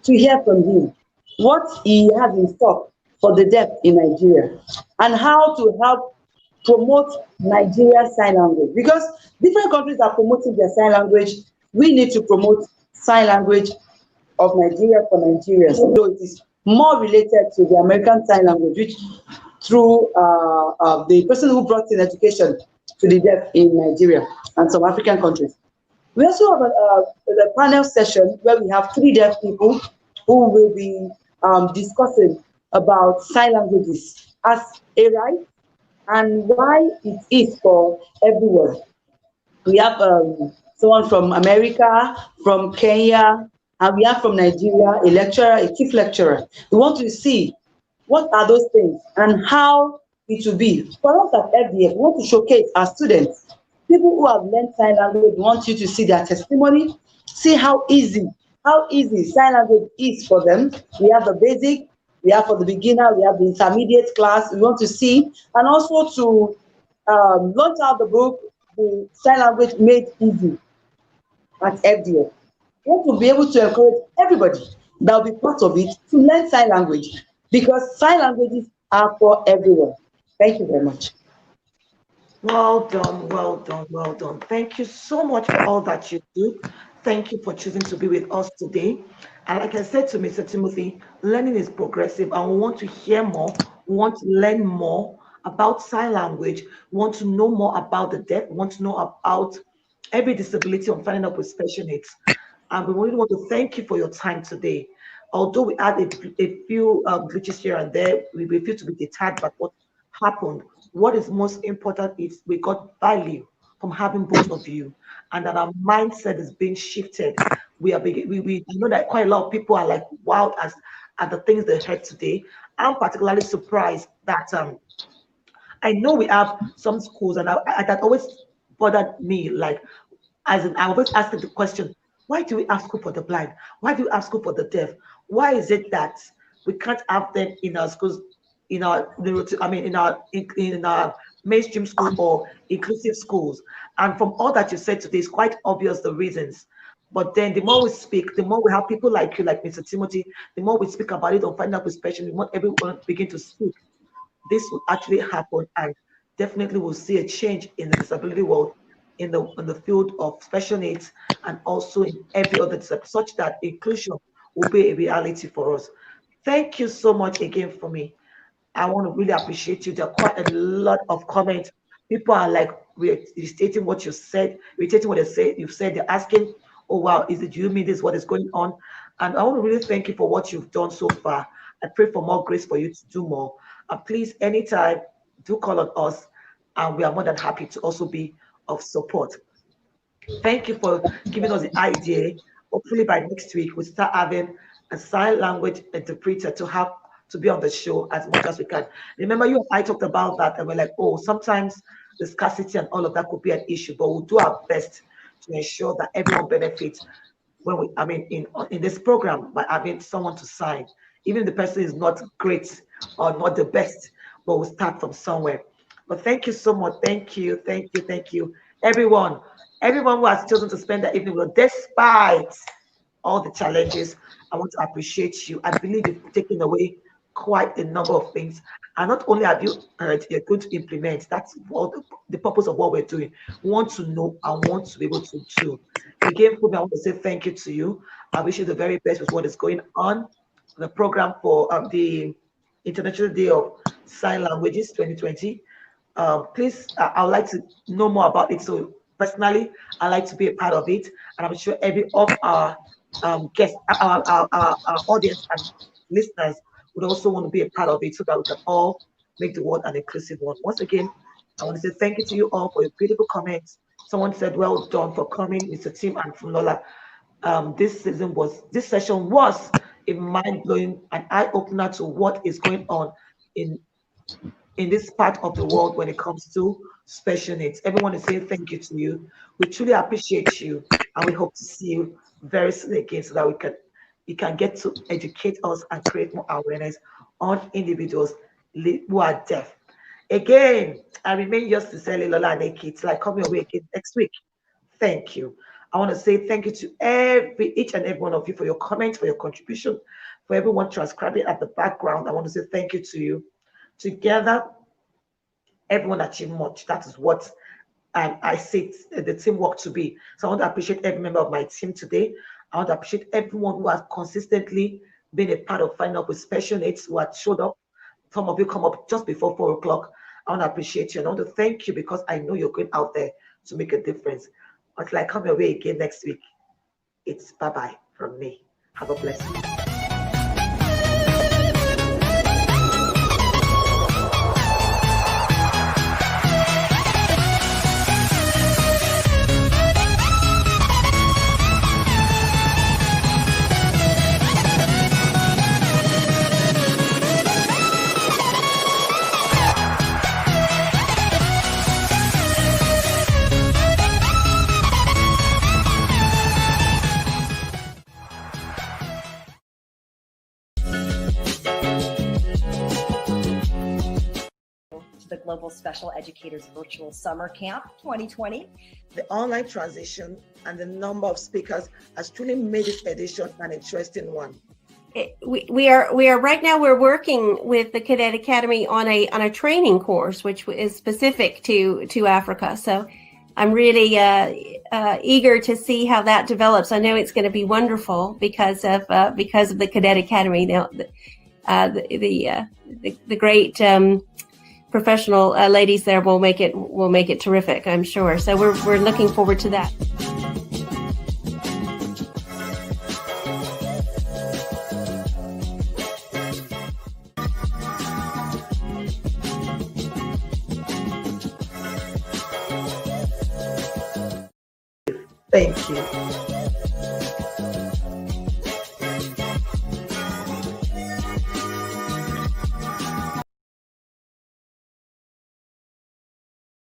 to hear from him what he has in stock for the deaf in Nigeria and how to help promote Nigeria's sign language. Because different countries are promoting their sign language, we need to promote sign language of Nigeria for Nigerians. So it is more related to the American Sign Language, which through the person who brought in education to the deaf in Nigeria and some African countries. We also have a panel session where we have 3 deaf people who will be discussing about sign languages as a right and why it is for everyone. We have someone from America, from Kenya, and we have from Nigeria, a lecturer, a chief lecturer. We want to see what are those things and how it will be. For us at FDF, we want to showcase our students, people who have learned sign language. We want you to see their testimony, see how easy sign language is for them. We have the basic, we have for the beginner, we have the intermediate class. We want to see, and also to launch out the book, the sign language made easy at FDF. We want to be able to encourage everybody that will be part of it to learn sign language, because sign languages are for everyone. Thank you very much. Well done, well done, well done. Thank you so much for all that you do. Thank you for choosing to be with us today. And like I said to Mr. Timothy, learning is progressive and we want to hear more, we want to learn more about sign language, we want to know more about the deaf, we want to know about every disability on finding up with special needs. And we really want to thank you for your time today. Although we had a few glitches here and there, we feel to be deterred by what happened. What is most important is we got value from having both of you, and that our mindset is being shifted. We know that quite a lot of people are like wow as at the things they heard today. I'm particularly surprised that I know we have some schools, and that always bothered me. Like, as in, I always ask the question, why do we have school for the blind? Why do we have school for the deaf? Why is it that we can't have them in our schools, in our mainstream school or inclusive schools? And from all that you said today, it's quite obvious the reasons. But then the more we speak, the more we have people like you, like Mr. Timothy, the more we speak about it on Find Out with Special, the more everyone begin to speak, this will actually happen, and definitely we'll see a change in the disability world, in the field of special needs, and also in every other disability, such that inclusion will be a reality for us. Thank you so much again for me. I want to really appreciate you. There are quite a lot of comments. People are like restating what you said, restating what they say. You've said. They're asking, "Oh wow, is it you mean this? What is going on?" And I want to really thank you for what you've done so far. I pray for more grace for you to do more. And please, anytime, do call on us, and we are more than happy to also be of support. Thank you for giving us the idea. Hopefully by next week we start having a sign language interpreter to be on the show as much as we can. Remember, you and I talked about that, and we're like, oh, sometimes the scarcity and all of that could be an issue, but we'll do our best to ensure that everyone benefits when in this program by having someone to sign. Even if the person is not great or not the best, but we'll start from somewhere. But thank you so much. Thank you, thank you, thank you. Everyone who has chosen to spend the evening with us, despite all the challenges, I want to appreciate you. I believe you've taken away quite a number of things. And not only have you heard, you're going to implement. That's all the purpose of what we're doing. We want to know and want to be able to do. Again, Fumi, I want to say thank you to you. I wish you the very best with what is going on. The program for the International Day of Sign Languages 2020. Please, I would like to know more about it. So personally, I like to be a part of it, and I'm sure every of our guests, our audience and listeners would also want to be a part of it, so that we can all make the world an inclusive one. Once again, I want to say thank you to you all for your beautiful comments. Someone said, "Well done for coming, Mr. Tim and from Lola." This session was a mind-blowing and eye-opener to what is going on in this part of the world when it comes to special needs. Everyone is saying thank you to you. We truly appreciate you, and we hope to see you very soon again, so that you can get to educate us and create more awareness on individuals who are deaf. Again, I remain yours sincerely, Lola Aneke. Till I come your way again next week. Thank you. I want to say thank you to each and every one of you for your comments, for your contribution, for everyone transcribing at the background. I want to say thank you to you. Together, everyone achieved much. That is what I see the teamwork to be. So I want to appreciate every member of my team today. I want to appreciate everyone who has consistently been a part of Finding Up with Special Needs, who had showed up. Some of you come up just before 4 o'clock. I want to appreciate you, and I want to thank you, because I know you're going out there to make a difference. Until I come your way again next week, it's bye-bye from me. Have a blessed week. Global Special Educators Virtual Summer Camp 2020. The online transition and the number of speakers has truly made this edition an interesting one. We are right now we're working with the Cadet Academy on a training course which is specific to Africa. So I'm really eager to see how that develops. I know it's going to be wonderful because of the Cadet Academy. Now, the great professional ladies there will make it terrific, I'm sure. So we're looking forward to that. Thank you.